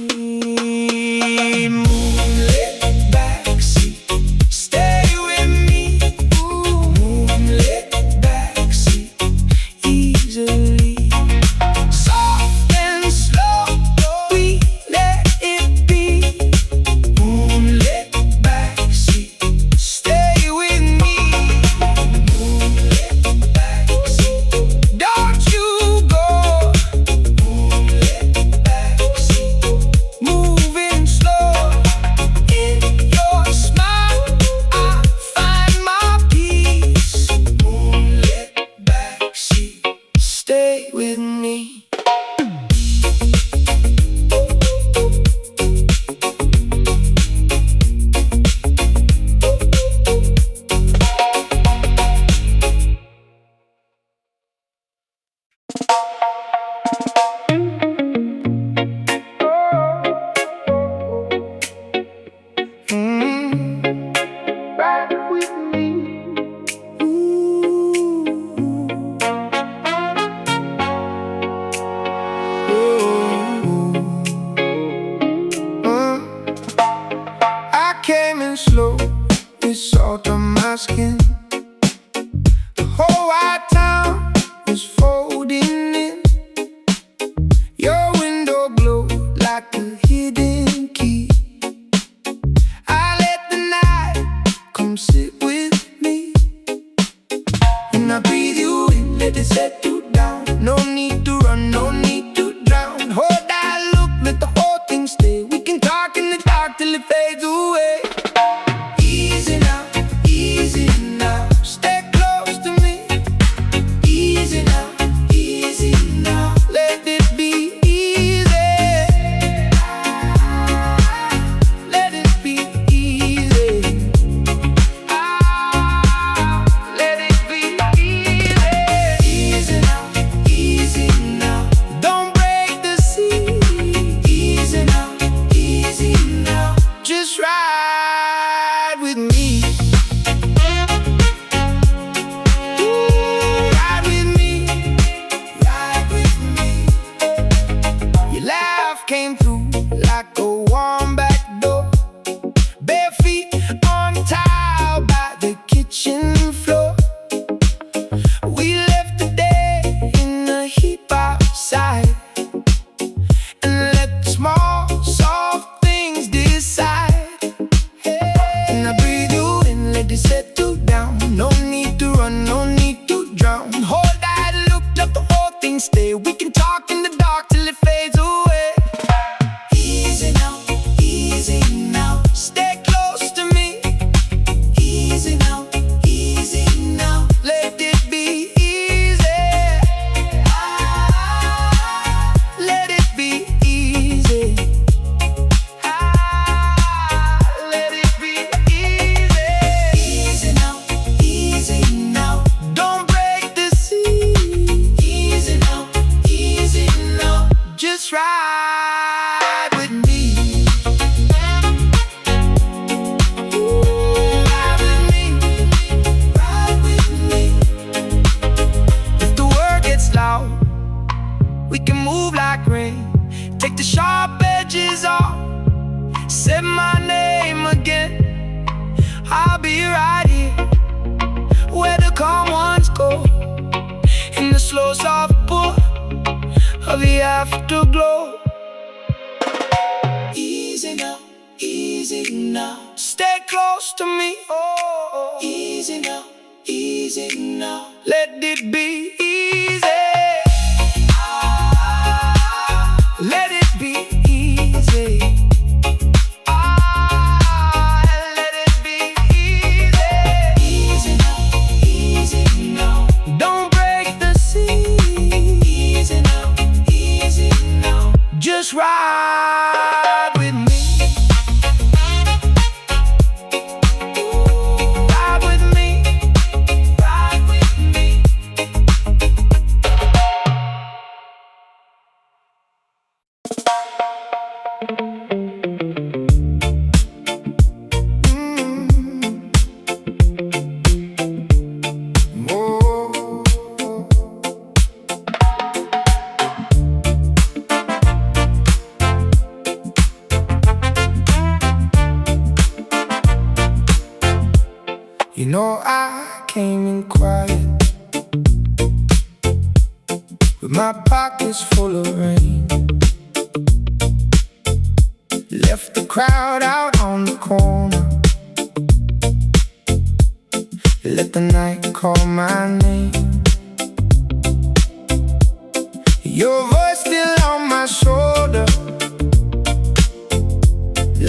Speaker 1: Moonlit backseat, stay with me. Ooh, moonlit backseat, easily. Soft and slow, we let it be. Moonlit backseat, stay with me. Moonlit backseat, don't you go. Moonlit backseat, moving slow. In your smile, I find my peace. Moonlit backseat, stay with me. Ride with me. I came in slow, it's salt on my skin. The whole white town is folding in. Your window glowed like a hidden key. I let the night come sit with me. And I breathe you in, let it set you down. No need to run, no need to drown. Hold that look, let the whole thing stay. We can talk in the dark till it fades away. Easy now, stay close to me. Easy now, let it be easy. Let it be easy. Let it be easy. Easy now, don't break the sea. Easy now, just ride with me. Ooh, ride with me. Your laugh came through like a warm back door. Bare feet on tile by the kitchen floor. We left the day in a heap outside, and let the small, soft things decide. And I breathe you in, let it settle down. No need to run, no need to drown. Hold that look, let the whole thing stay. We can talk in the dark till it fades away. Easy now, stay close to me. Easy now, let it be easy. Let it be easy. Let it be easy. Easy now, don't break the sea. Easy now, just ride with me. Ooh, ride with me. If the word gets loud, we can move like rain. Take the sharp edges off, say my name again. I'll be right here where the calm ones go, in the slow soft pull of the afterglow. Easy now, stay close to me. Oh, easy now, let it be easy. Let it be easy. Let it be easy. Easy now, don't break the sea. Easy now, just ride with me. Ride with me. my pockets full of rain. Left the crowd out on the corner. Let the night call my name. Your voice still on my shoulder,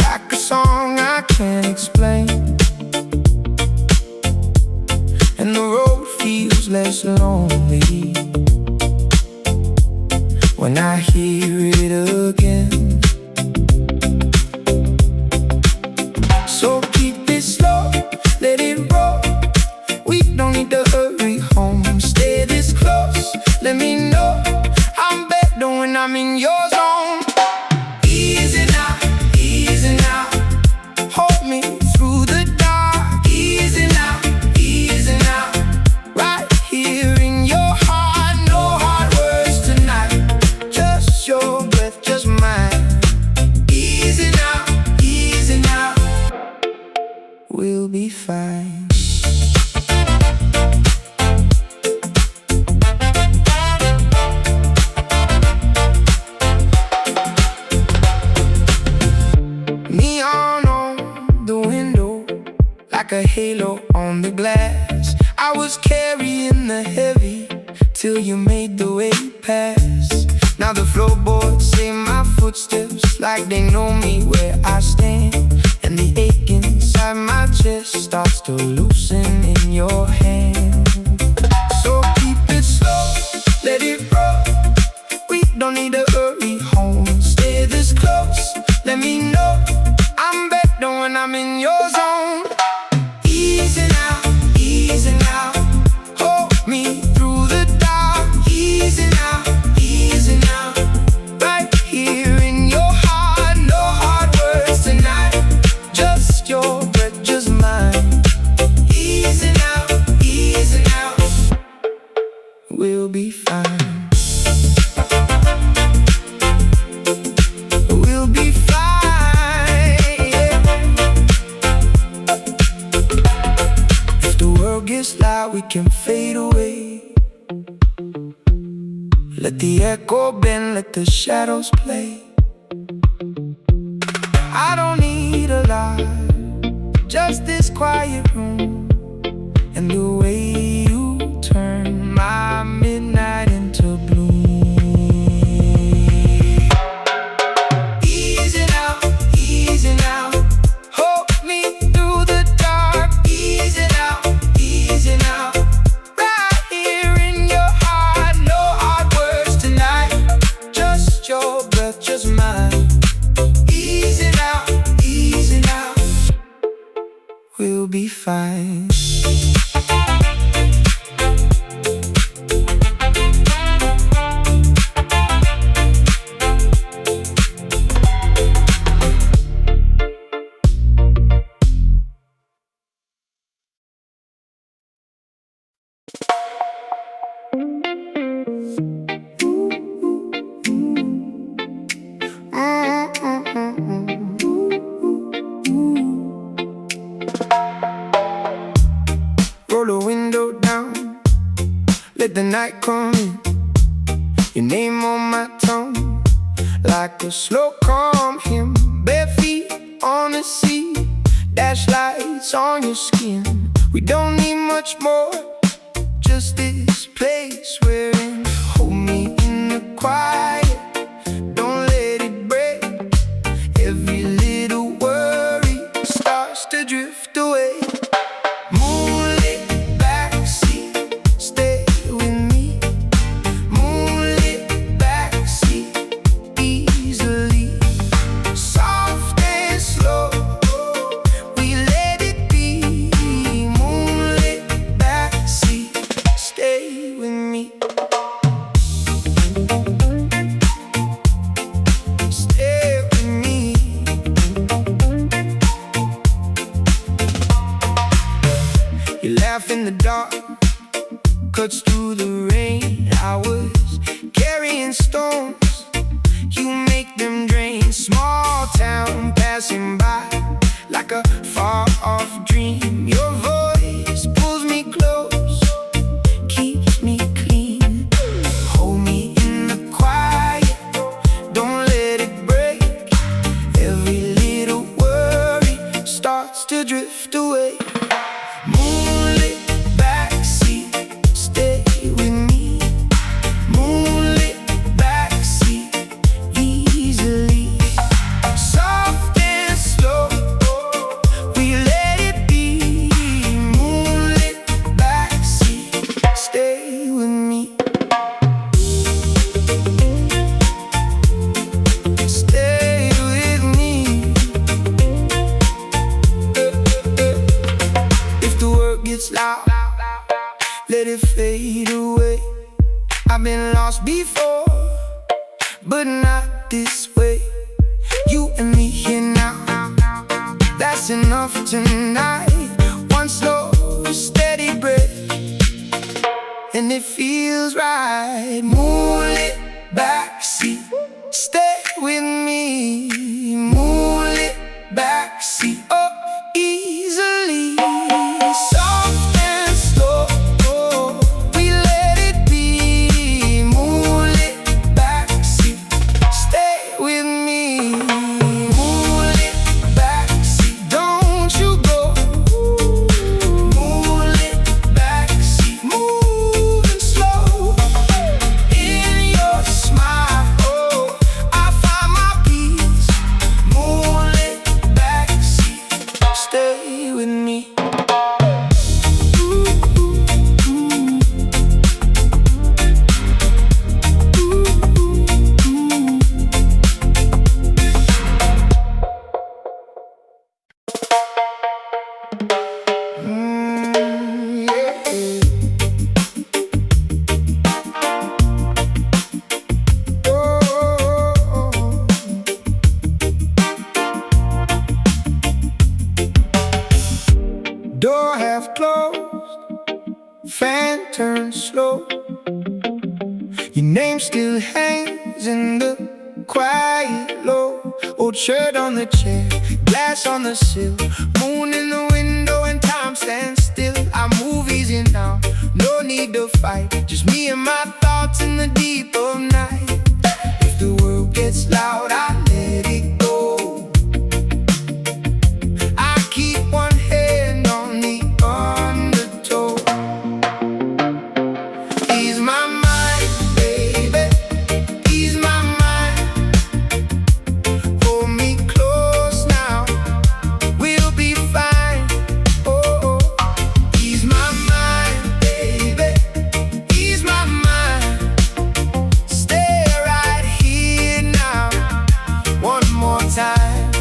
Speaker 1: like a song I can't explain. And the road feels less lonely when I hear it again. So keep it slow, let it roll. We don't need to hurry home. Stay this close, let me know I'm better when I'm in your zone. Easy now, easy now. Hold me through the dark. Easy now, easy now. Right here in your heart. No hard words tonight. Just your breath, just mine. Easy now, easy now. We'll be fine. Like a halo on the glass, I was carrying the heavy till you made the way past. Now the floorboards say my footsteps like they know me where I stand. And the ache inside my chest starts to loosen in your hand. So keep it slow, let it roll. We don't need to hurry home. Stay this close, let me know I'm better when I'm in your zone. Easy now, easy now. Hold me through the dark. Easy now, easy now. Right here in your heart. No hard words tonight. Just your breath, just mine. Easy now, easy now. We'll be fine. We'll be fine, yeah. If the world gets loud, we can fade away. Let the echo bend, let the shadows play. I don't need a lot, just this quiet room and the way you turn my midnight into bloom. Easy now, easy now. Hold me through the dark. Easy now, easy now. Right here in your heart. No hard words tonight. Just your breath, just mine. Easy now, easy now. We'll be fine. Roll the window down, let the night come in. Your name on my tongue, like a slow calm hymn. Bare feet on the sea, dash lights on your skin. We don't need much more, just this place we're in. Hold me in the quiet, don't let it break. Every little worry starts to drift away. Moonlit backseat, stay with me. Moonlit backseat, easily. Soft and slow, we let it be. Moonlit backseat, stay with me. Stay with me. You laugh in the dark, cuts through the rain. I was carrying stones, you make them drain. Small town passing by, like a far-off dream. Your voice pulls me close, keeps me clean. Hold me in fade away. I've been lost before, but not this way. You and me here now, that's enough tonight. One slow, steady breath, and it feels right. Moonlit backseat, stay with me. Moonlit backseat, oh, easily. Soft and slow, we let it be. Moonlit backseat, stay with me. Moonlit backseat, don't you go. Moonlit backseat, moving slow. In your smile, oh, I find my peace. Moonlit backseat, stay with me. Door half closed, fan turns slow. Your name still hangs in the quiet low. Old shirt on the chair, glass on the sill. Moon in the window and time stands still. I move easy now, no need to fight. Just me and my thoughts in the deep of night. If the world gets loud, I let it go. I keep one hand on the undertow. Ease my mind, baby, ease my mind. Hold me close now, we'll be fine. Oh, ease my mind, baby, ease my mind. Stay right here now, one more time.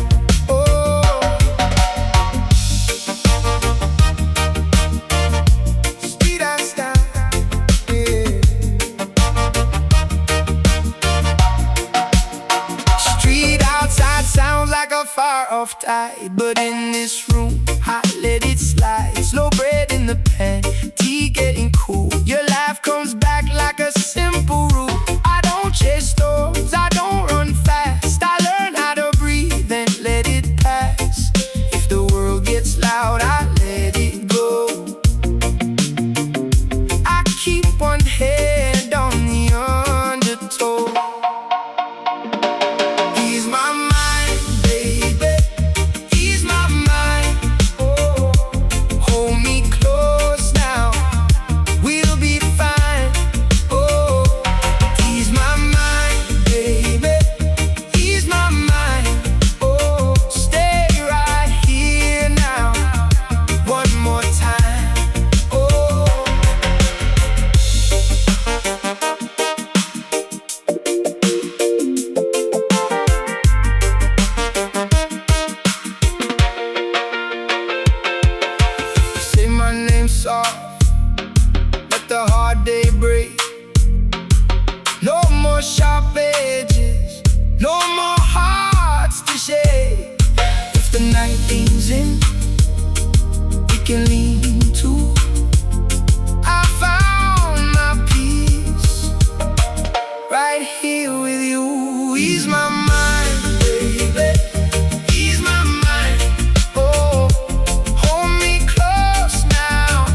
Speaker 1: Oh, Zyl Rasta, yeah. Street outside sounds like a far-off tide, but in this room, I let it slide. Slow bread in the pan, tea getting cool. Your laugh comes back like a simple rule. I don't chase storms, I don't run fast. I learn how to breathe and let it pass. If the world gets loud, I let it go. I keep one hand on the undertow. Ease my mind, baby, ease my mind. Oh, hold me close now, we'll be fine. Oh, ease my mind, baby, ease my mind. Oh, stay right here now, one more time. Oh, say my name soft, let the hard day break. No more sharp edges, no more hearts to shake. If the night leans in, we can lean too. I found my peace right here with you. Ease my mind, baby, ease my mind. Oh, hold me close now,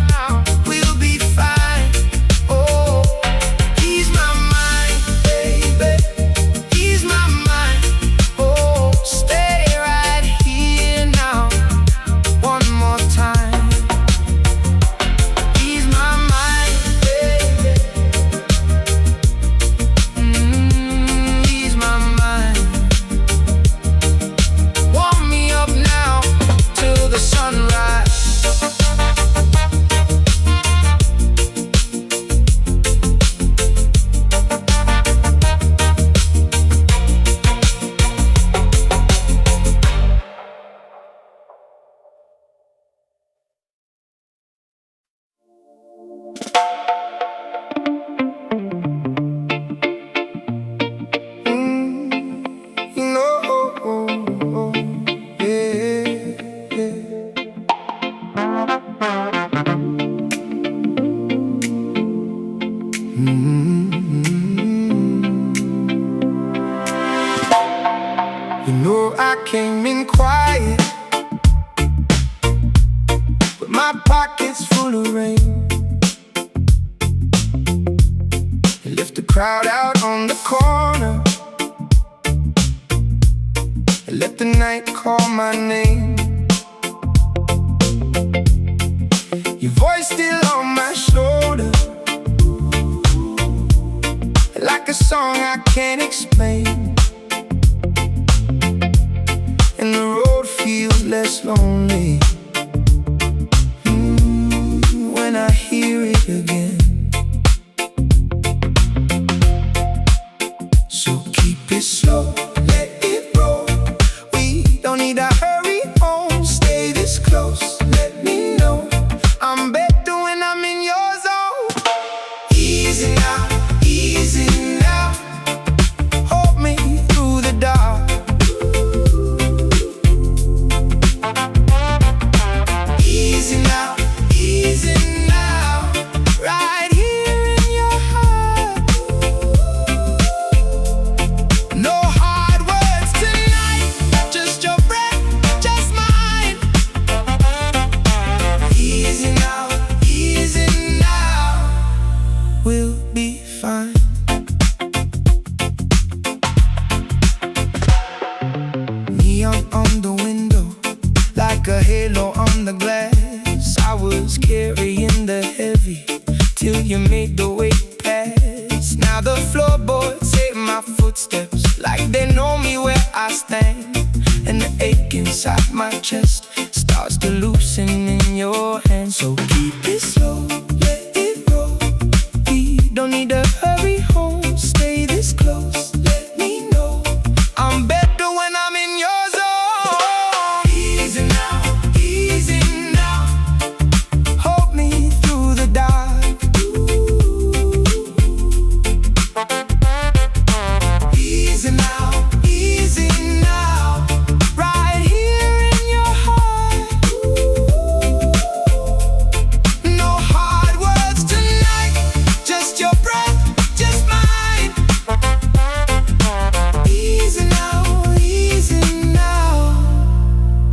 Speaker 1: we'll be fine. Oh, ease my mind, baby, ease my mind. Oh, stay right here now, one more time. crowd out on the corner, let the night call my name. Your voice still on my shoulder, like a song I can't explain. And the road feels less lonely when I hear it again. So keep it slow, let it roll. We don't need to hurry home. Stay this close, let me know I'm better when I'm in your zone. Easy now, easy now. Hold me through the dark. Easy now, easy now. Right here in your heart. No hard words tonight, just your breath, just mine. Easy now, easy now. We'll be fine. Neon on the window, like a halo on the glass. I was carrying the heavy till you made the weight pass. Now the floorboards hate my footsteps, like they know me where I stand. And the ache inside my chest starts to loosen in your hands. So keep it slow, let it roll. We don't need to hurry home. Stay this close, let me know I'm better when I'm in your zone. Easy now, easy now. Hold me through the dark. Easy now, easy now. Right here in your heart. No hard words tonight, just your breath, just mine. Easy now, easy now.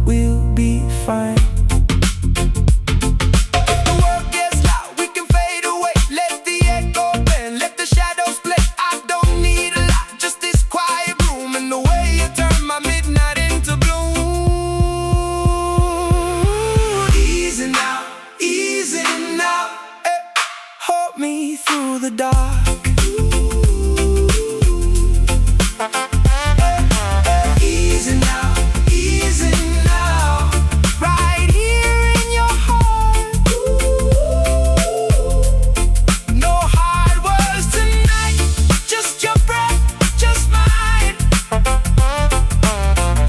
Speaker 1: We'll be fine. If the world gets loud, we can fade away. Let the echo bend, let the shadows play. I don't need a lot, just this quiet room and the way you turn my midnight into bloom. Easy now, easy now. Hold me through the dark. Easy now, easy now. Right here in your heart. No hard words tonight, just your breath, just mine.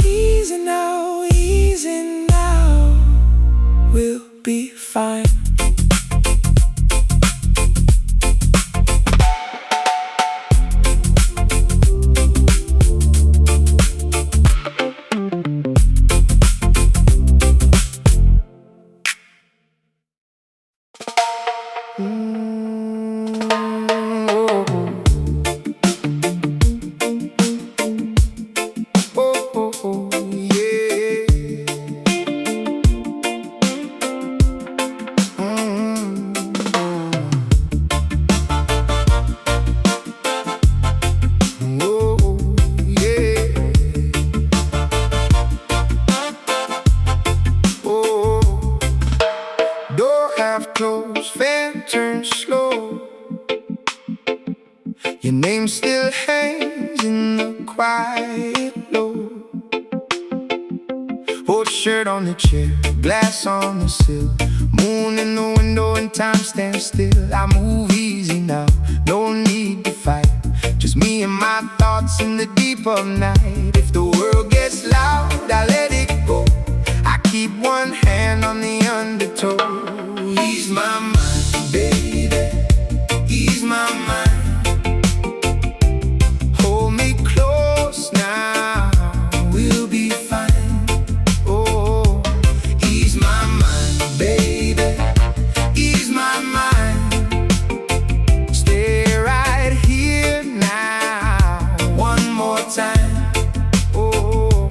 Speaker 1: Easy now, easy now. We'll be fine. Close, fan turns slow. Your name still hangs in the quiet low. Old shirt on the chair, glass on the sill. Moon in the window and time stands still. I move easy now, no need to fight. Just me and my thoughts in the deep of night. If the world gets loud, I let it go. I keep one hand on the undertow. Ease my mind, baby, ease my mind. Hold me close now, we'll be fine. Oh, ease my mind, baby, ease my mind. Stay right here now, one more time. Oh,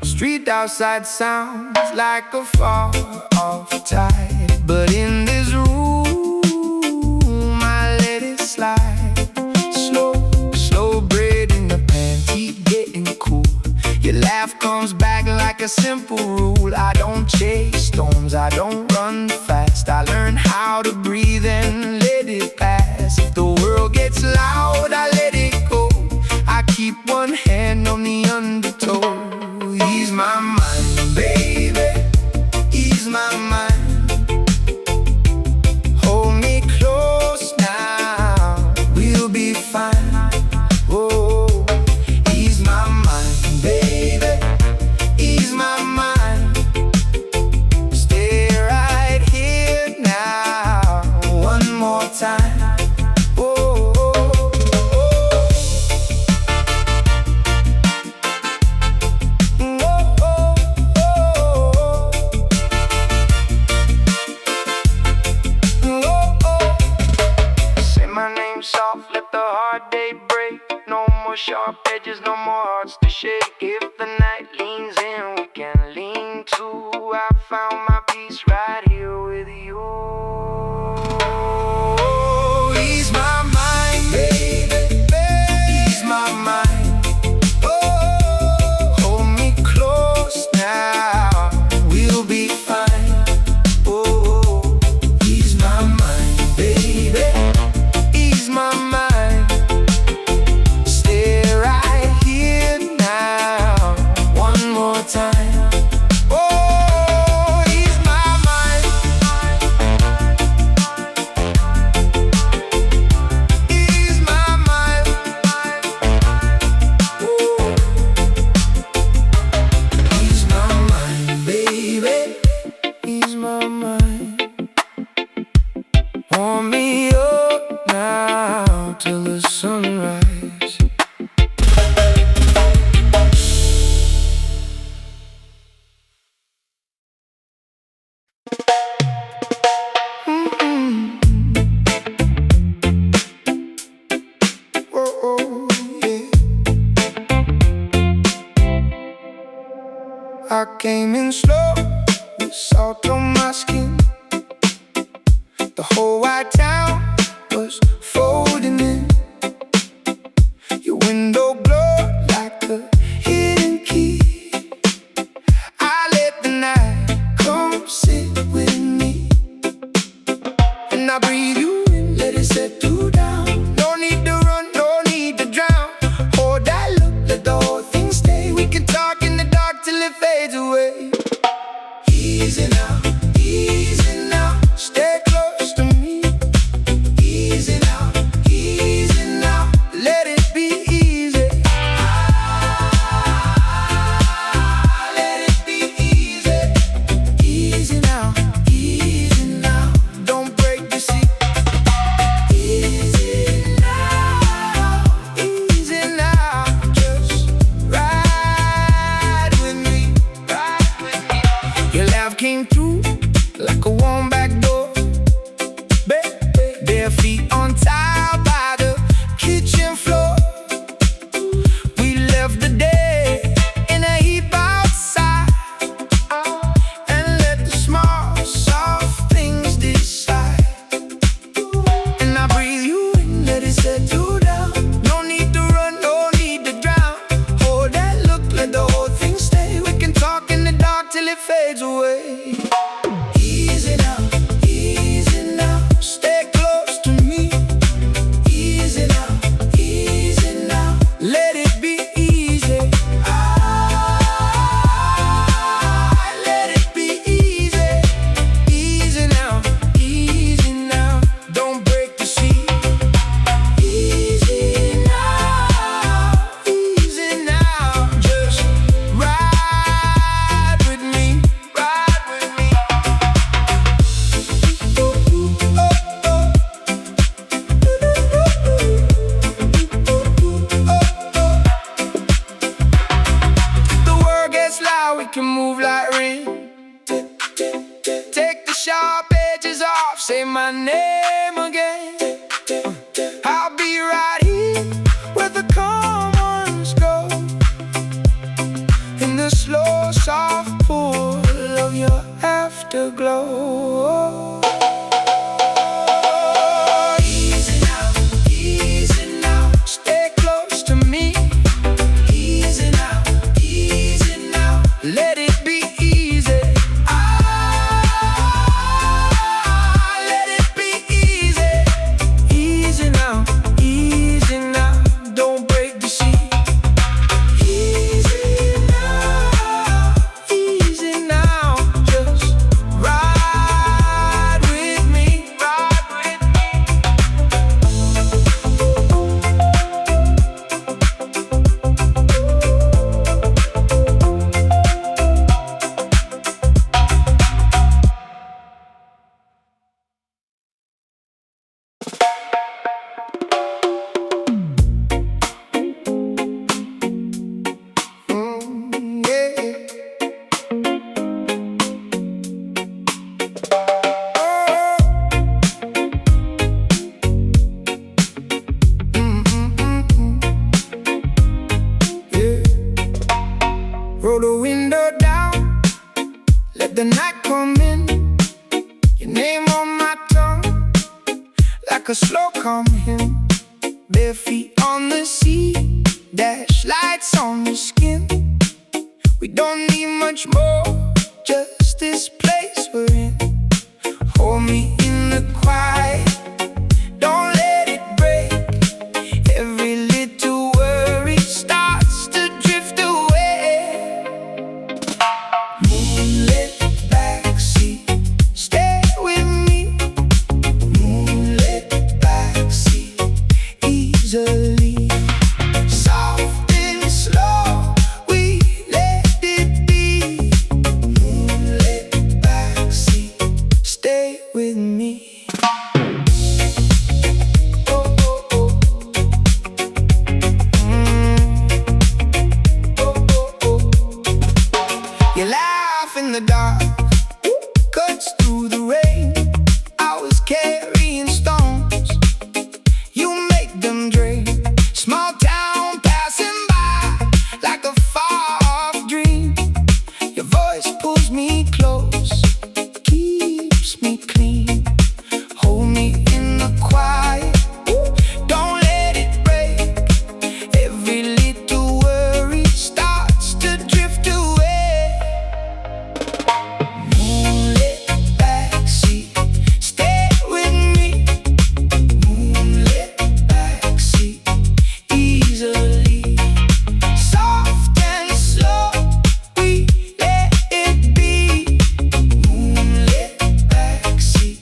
Speaker 1: street outside sounds like a far off tide, but in this room I let it slide. sharp edges, no more hearts to shake. If the night leans in, we can lean too. I found my peace right here with you. Ease my mind, baby, ease my mind. Oh, hold me close now, we'll be fine. Oh, ease my mind, baby, ease my mind. Stay right here now, one more time. Oh, ease my mind, ease my mind. Ooh. Ease my mind, baby, ease my mind. Warm me up now till the sunrise. Oh, yeah. I came in slow with salt on my skin. The whole white town was folding in. Your window glowed like a hidden key. I let the night come sit with me, and I breathe you in, let it settle down. No need to run, no need to drown. Hold that look, let the whole thing stay. We can talk in the dark till it fades away. Easy now, stay close to me. Easy now, let it be easy. Let it be easy. Easy now, don't break the sea. Easy now, just ride with me, Your laugh came through like a warm back door. Bare feet on tile by the kitchen floor. We left the day in a heap outside, and let the small, soft things decide. And I breathe you in, let it settle down. No need to run, no need to drown. Hold that look, let the whole thing stay. We can talk in the dark till it fades away. Easy now, stay close to me. Easy now, let it be easy. Let it be easy. Easy now, don't break the sea. Easy now, just ride with me, The world gets loud, we can move like rain. Take the sharp edges off, say my name again. I'll be right here where the calm ones go, in the slow, soft pull of your afterglow. Easy now, stay close to me. Easy now, let it be easy. Let it be easy. Easy now, don't break the sea. Easy now, just ride with me, like a slow calm hymn. Bare feet on the sea, dash lights on the skin. We don't need much more, just this place we're in. Hold me in the quiet, don't let it break. Every little worry starts to drift away. Moonlit backseat, stay with me. Moonlit backseat, easily. Soft and slow, we let it be. Moonlit backseat, stay with me. You laugh in the dark, cuts through the rain. I was carrying stones, you make them drain. Small town passing by, like a far-off dream. Your voice pulls me close, keeps me clean. Hold me in the quiet, don't let it break. Every little worry starts to drift away. Moonlit backseat, stay with me. Moonlit backseat, easily. Soft and slow, we let it be. Moonlit backseat,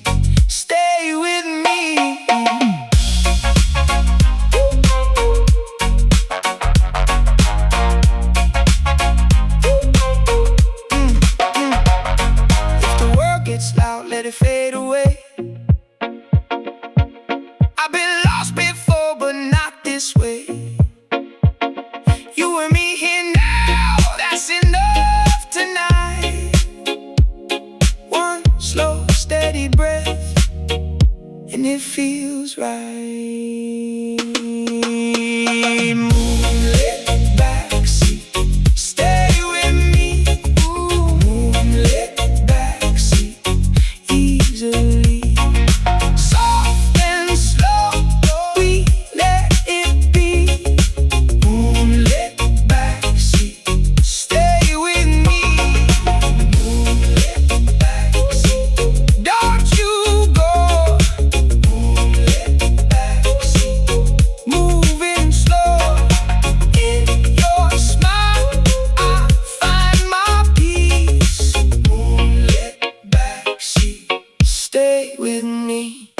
Speaker 1: stay with me. If the world gets loud, let it fade away. I've been lost before, but not this way. You and me here now, that's enough tonight. One slow, steady breath, and it feels right. Moonlit backseat, stay with me. Ooh, moonlit backseat, easily. Soft and slow, we let it be. Moonlit backseat, stay with me. Moonlit backseat, don't you go. Moonlit backseat, moving slow. In your smile, I find my peace. Moonlit backseat, stay with me.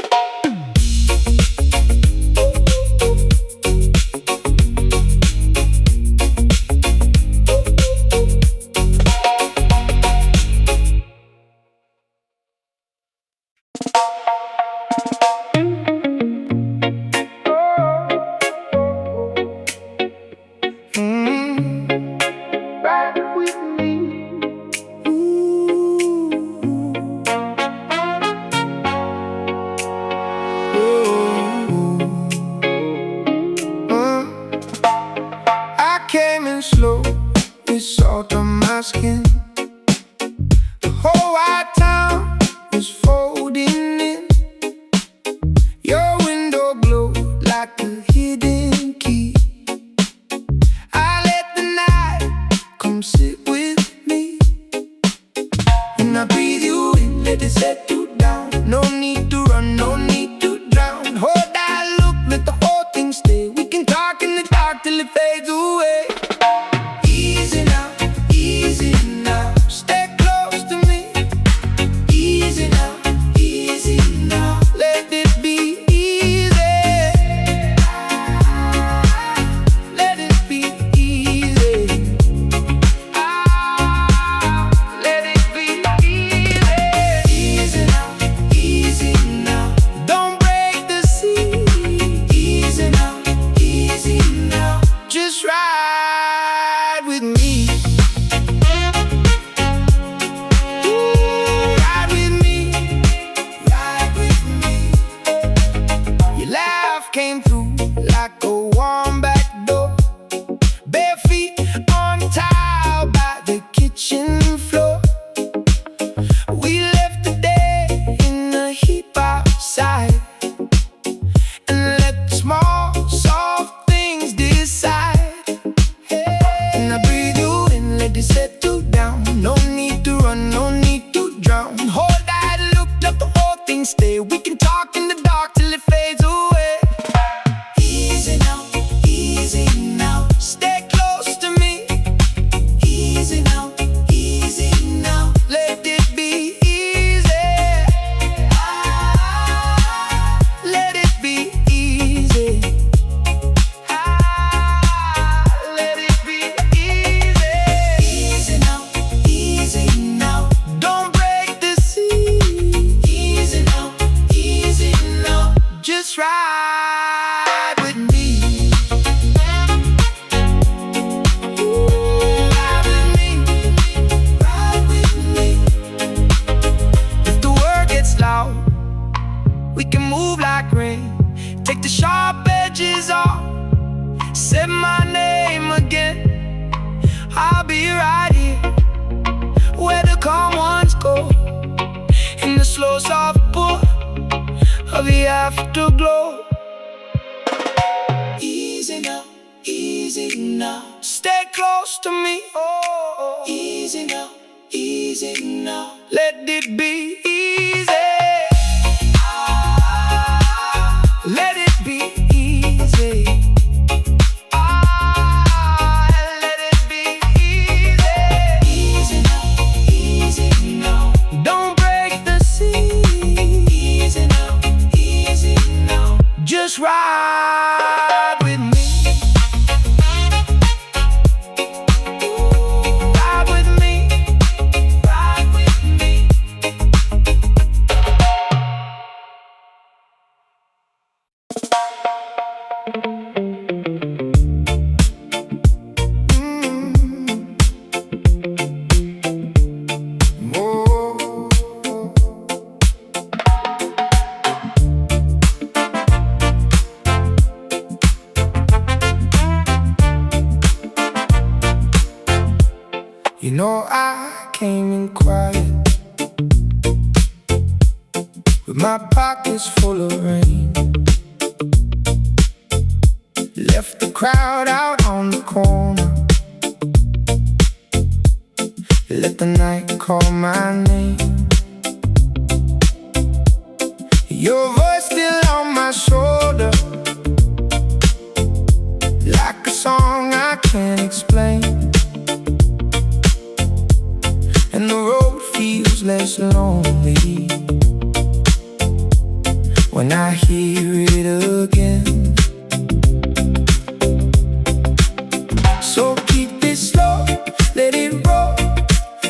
Speaker 1: Ride with me. I came in slow, with salt on my skin. The whole white town was folding in. Your window glowed like a hidden key. I let the night come sit with me. And I breathe you in, let it settle down. No need to run, no need to drown. Hold that look, let the whole thing stay. We can talk in the dark till it fades away. Easy now, easy now. Stay close to me. Easy now, easy now. Let it be easy. Let it be easy. Let it be easy. Easy now, easy now. Don't break the sea. Easy now, easy now. Just ride with me. Ooh, ride with me. Ride with me. Your laugh came through like a warm back door. Bare feet on tile by the kitchen floor. We left the day in a heap outside. just ride with me. Ride with me, ride with me. If the world gets loud, we can move like rain. Take the sharp edges off, say my name again. I'll be right here where the calm ones go, in the slow soft pull of the afterglow. Easy now, stay close to me. Oh, easy now, let it be easy. Let it be easy. Let it be easy. Easy now. Don't break the sea. Easy now. Just ride with me. Ride with me. Ride with me. You know I came in quiet, with my pockets full of rain. Left the crowd out on the corner, let the night call my name. Your voice still on my shoulder, like a song I can't explain. And the road feels less lonely when I hear it again. So keep it slow, let it roll.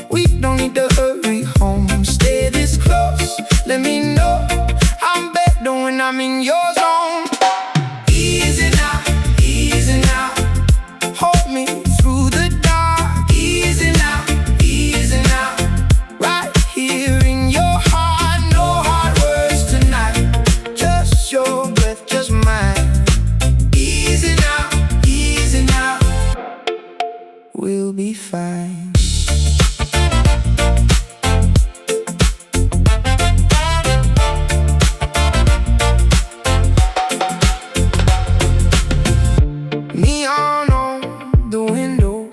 Speaker 1: We don't need to hurry home. Stay this close, let me know I'm better when I'm in your zone. Easy now, hold me through the dark. Easy now, right here in your heart. No hard words tonight, just your breath, just mine. Easy now, we'll be fine. Neon on the window,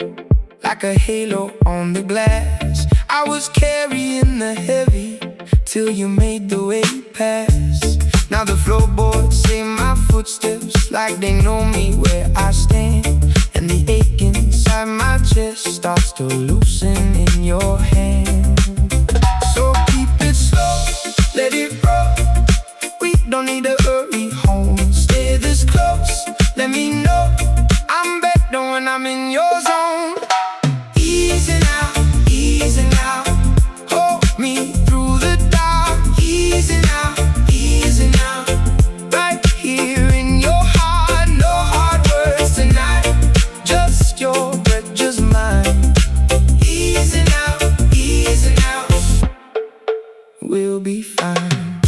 Speaker 1: like a halo on the glass. I was carrying the heavy till you made the way past. Now the floorboards say my footsteps, like they know me where I stand. And the ache inside my chest starts to loosen in your hand. So keep it slow, let it roll. We don't need to hurry home. Stay this close, let me know I'm better when I'm in your zone. Easy now, hold me through the dark. Easy now, right here in your heart. No hard words tonight, just your breath, just mine. Easy now, we'll be fine.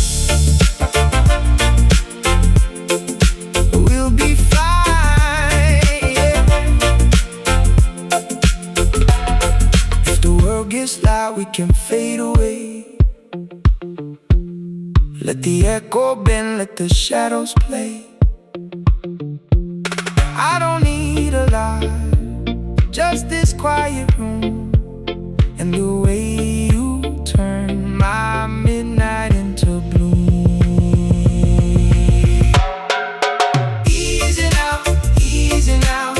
Speaker 1: We'll be fine, yeah. If the world gets loud, we can fade away. Let the echo bend, let the shadows play. I don't need a lot, just this quiet room, and the way you turn my midnight into bloom. Easy now,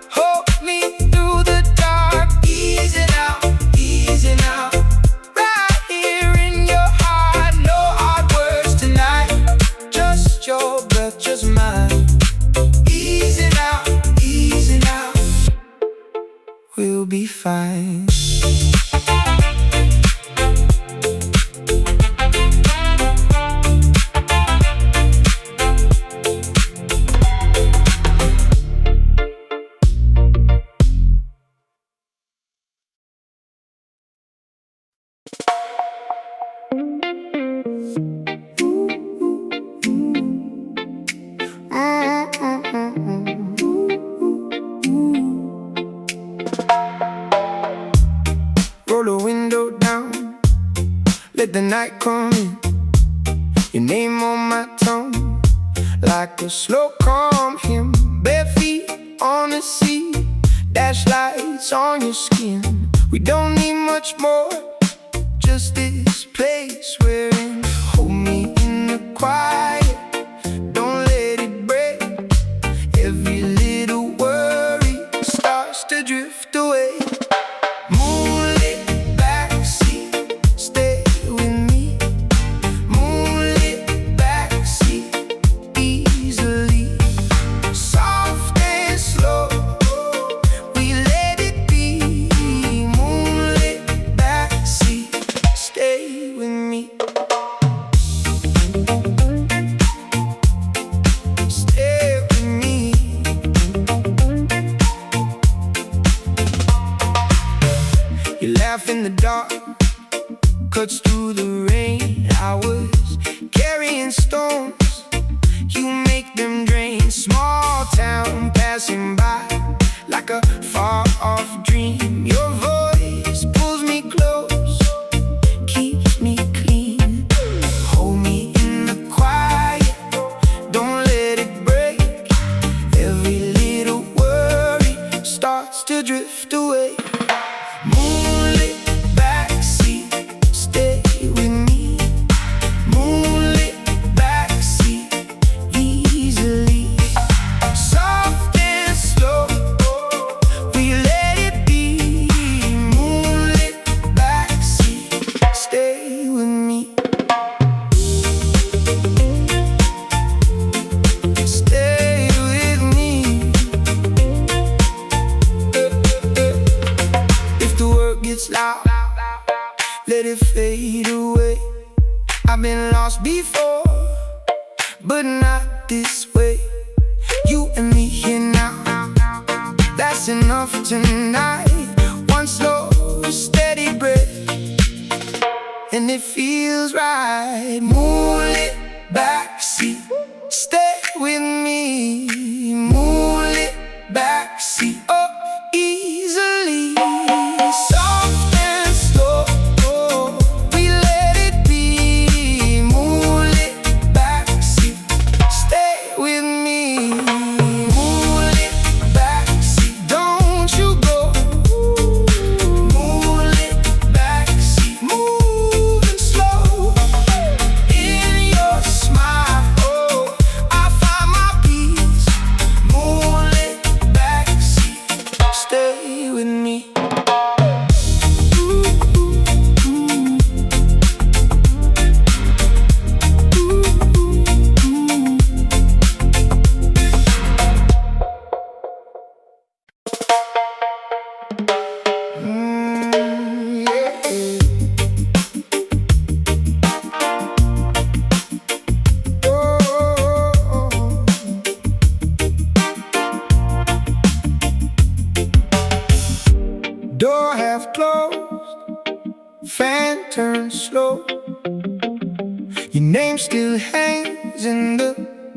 Speaker 1: hold me through the dark. Easy now, right here in your heart. No hard words tonight, just your breath, just mine. Easy now, we'll be fine. night coming, your name on my tongue, like a slow calm hymn. Bare feet on the sea, dash lights on your skin. We don't need much more, just this place we're in. Hold me in the quiet, don't let it break. Every little worry starts to drift away. Moonlit backseat, stay with me. Moonlit backseat, easily. Soft and slow, we let it be. Moonlit backseat, stay with me. Stay with me. You laugh in the dark, cuts through the rain. I was carrying stones, you make them drain. Small town passing by, like a far-off dream. Your voice pulls me close, keeps me clean. Hold me in the quiet, don't let it break. Every little worry starts to drift away. Moonlit backseat, stay with me. Moonlit backseat, easily. Soft and slow, we let it be. Moonlit backseat, stay with me. Stay with me. If the world gets loud, let it fade away. I've been lost before, but not this way. You and me here now, that's enough tonight. One slow, steady breath, and it feels right. Moonlit backseat, stay with me. Moonlit backseat, oh, easily. Soft and slow, we let it be. Moonlit backseat, stay with me. Moonlit backseat, don't you go. Moonlit backseat, moving slow. In your smile, oh, I find my peace. Moonlit backseat, stay with me. Door half closed, fan turns slow. Your name still hangs in the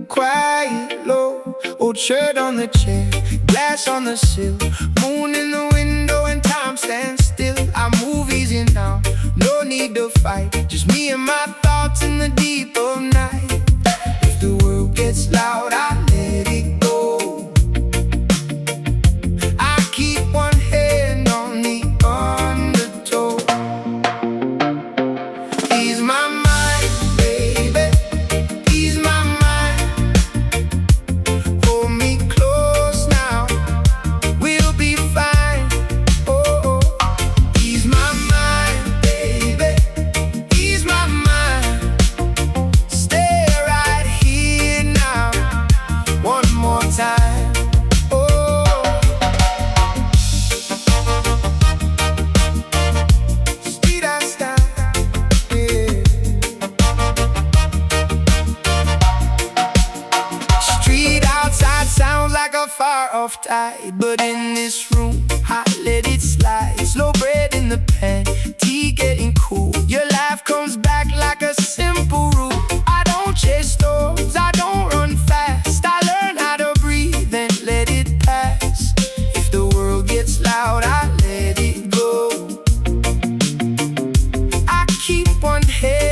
Speaker 1: quiet low. Old shirt on the chair, glass on the sill. Moon in the window and time stands still. I move easy now, no need to fight. Just me and my thoughts in the deep of night. If the world gets loud, I let it go. I keep one hand on the undertow. Ease my mind, baby, ease my mind. Hold me close now, we'll be fine. Oh, ease my mind, baby, ease my mind. Stay right here now, one more time. Oh, street I stand, yeah. Street outside sounds like a far-off tide, but in this room, I let it slide. Slow bread in the pan, tea getting cool. Your laugh comes back like a simple rule. I don't chase storms, I don't run fast. I learn how to breathe and let it pass. If the world gets loud, I let it go. I keep one head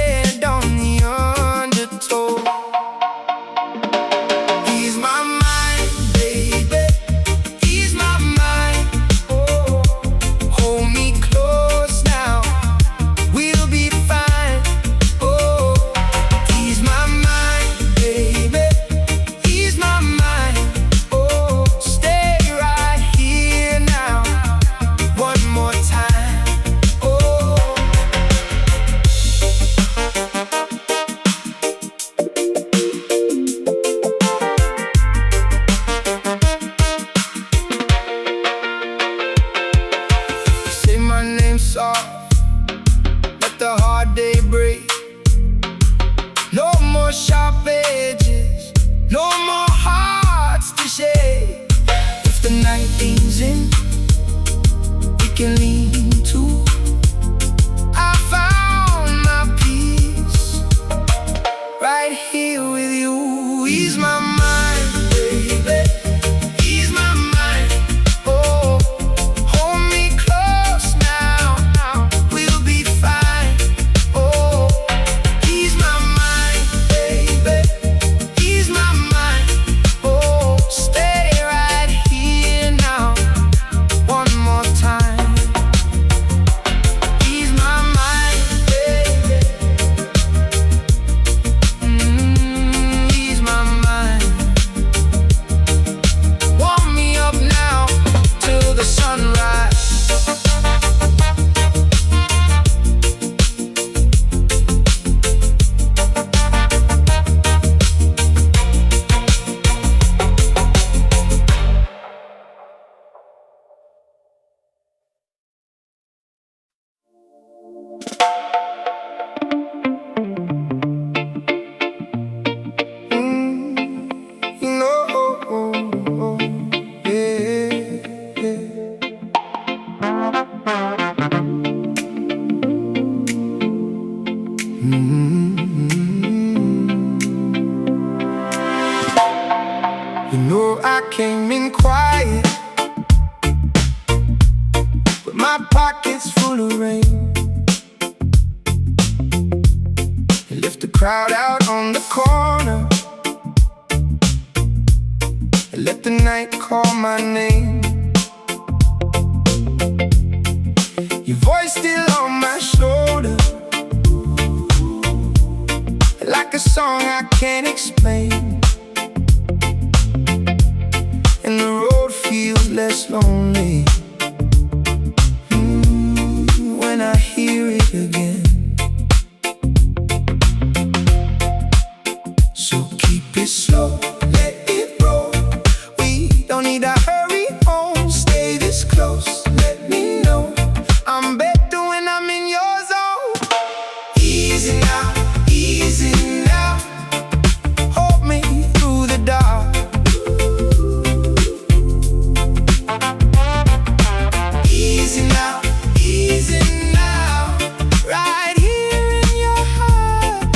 Speaker 1: can lean to. I found my peace right here with you. Ease my mind, baby. Ease my mind. Oh, hold me close now. We'll be fine. Oh, ease my mind, baby. Ease my mind. Oh, stay right here now. One more time. Ease my mind, baby. Ease my mind. Warm me up now till the sunrise. You know I came in quiet, with my pockets full of rain. And left the crowd out on the corner, and let the night call my name. Your voice still on my shoulder, like a song I can't explain. And the road feels less lonely when I hear it again. So keep it slow, let it roll. We don't need to hurry home. Stay this close, let me know I'm better when I'm in your zone. Easy now, easy now. Hold me through the dark. Easy now, easy now. Right here in your heart.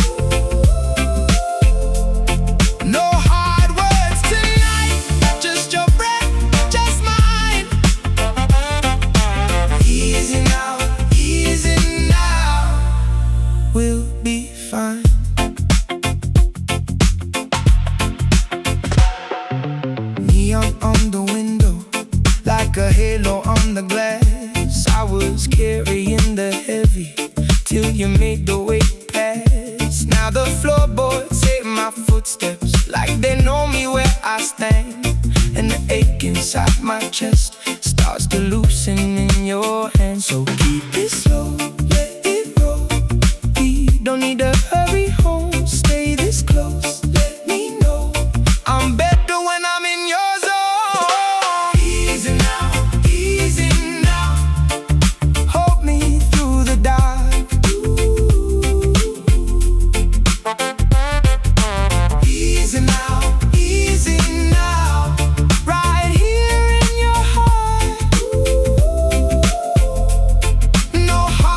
Speaker 1: No hard words tonight, just your breath, just mine. Easy now, we'll be fine. Neon on the window, like a halo on the glass. I was carrying the heavy till you made the weight pass. Now the floorboards take my footsteps, like they know me where I stand. And the ache inside my chest starts to loosen in your hands. So keep it slow, let it roll. We don't need to hurry home. Stay this close, let me know I'm better when I'm in your zone. Easy now, easy now. Hold me through the dark. Easy now, easy now. Right here in your heart. No hard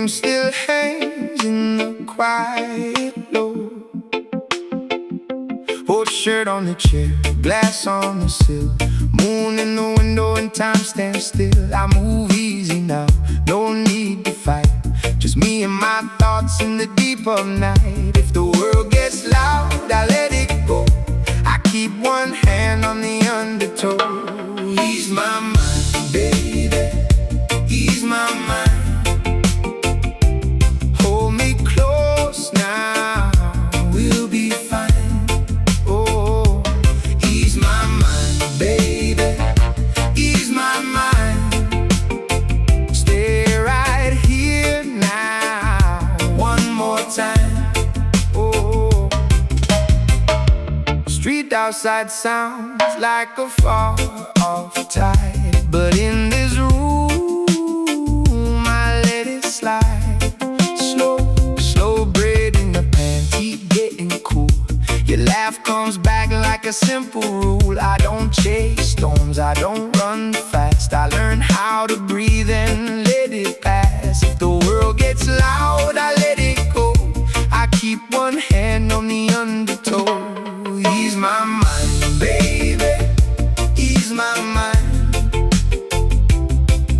Speaker 1: name still hangs in the quiet low. Old shirt on the chair, glass on the sill, moon in the window and time stands still. I move easy now, no need to fight, just me and my thoughts in the deep of night. If the world gets loud, I let it go. I keep one hand on the undertow. Ease my mind, baby, ease my mind. Hold me close now, we'll be fine. Oh, ease my mind, baby, ease my mind. Stay right here now, one more time. Oh, street outside sounds like a far off tide, but in this room I let it slide. Slow bread in the pan, keep getting cool. Your laugh comes back like a simple rule. I don't chase storms, I don't run fast. I learn how to breathe and let it pass. If the world gets loud, I let it go. I keep one hand on the undertow. Ease my mind, baby, ease my mind.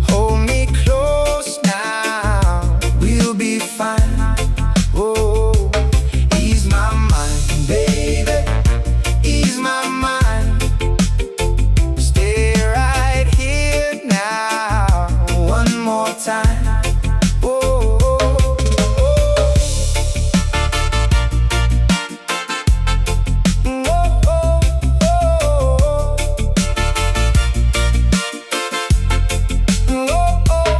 Speaker 1: Hold me close now, we'll be fine. Oh, ease my mind, baby, ease my mind. Stay right here now, one more time. Oh, oh, oh. Oh, oh, oh. Oh, oh.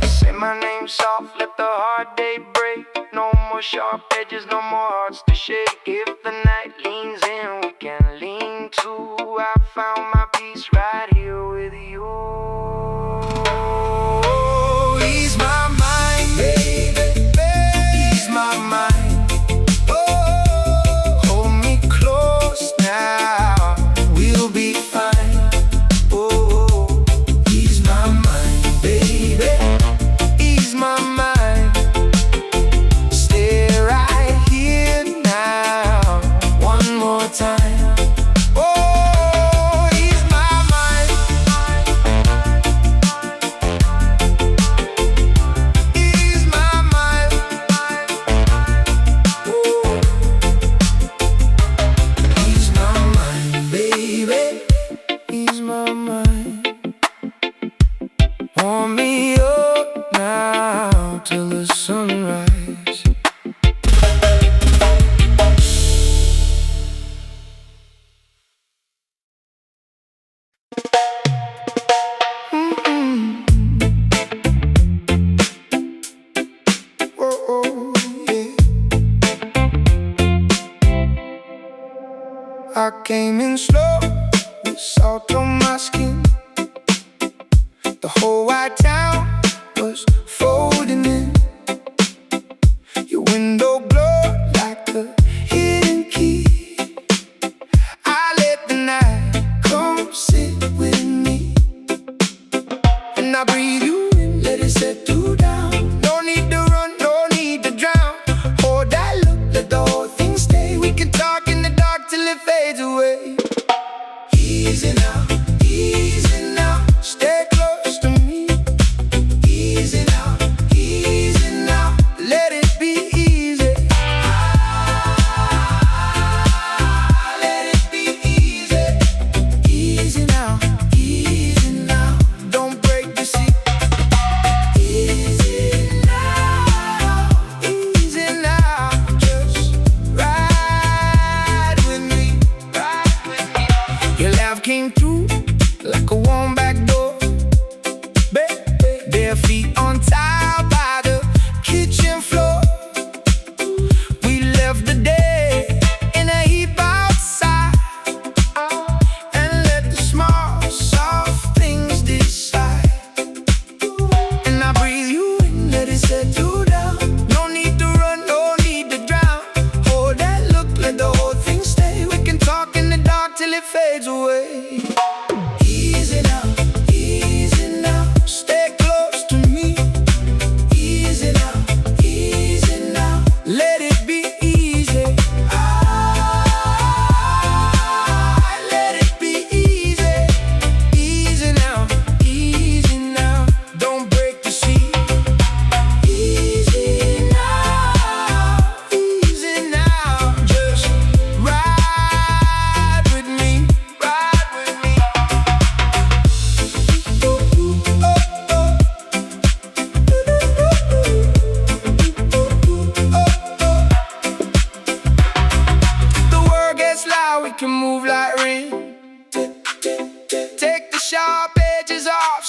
Speaker 1: Say my name soft, let the hard day break. No more sharp edges, no more hearts to shake. If the night leans in, we can lean too. I found my peace right here with you. Ease my mind, baby, ease my mind. Oh, hold me close now, we'll be fine. Oh, ease my mind, baby, ease my mind. Stay right here now, one more time. Oh, ease my mind, ease my mind. Oh, ease my mind, baby, ease my mind. Warm me up now till the sunrise. Oh, oh, yeah. I came in slow with salt on my skin. The whole white town was folding in. Your window glowed like a hidden key. I let the night come sit with me, and I breathe you in, let it settle down. No need to run, no need to drown. Hold that look, let the whole thing stay. We can talk in the dark till it fades away. Easy now, easy now. Stay close to me. Easy now,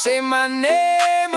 Speaker 1: say my name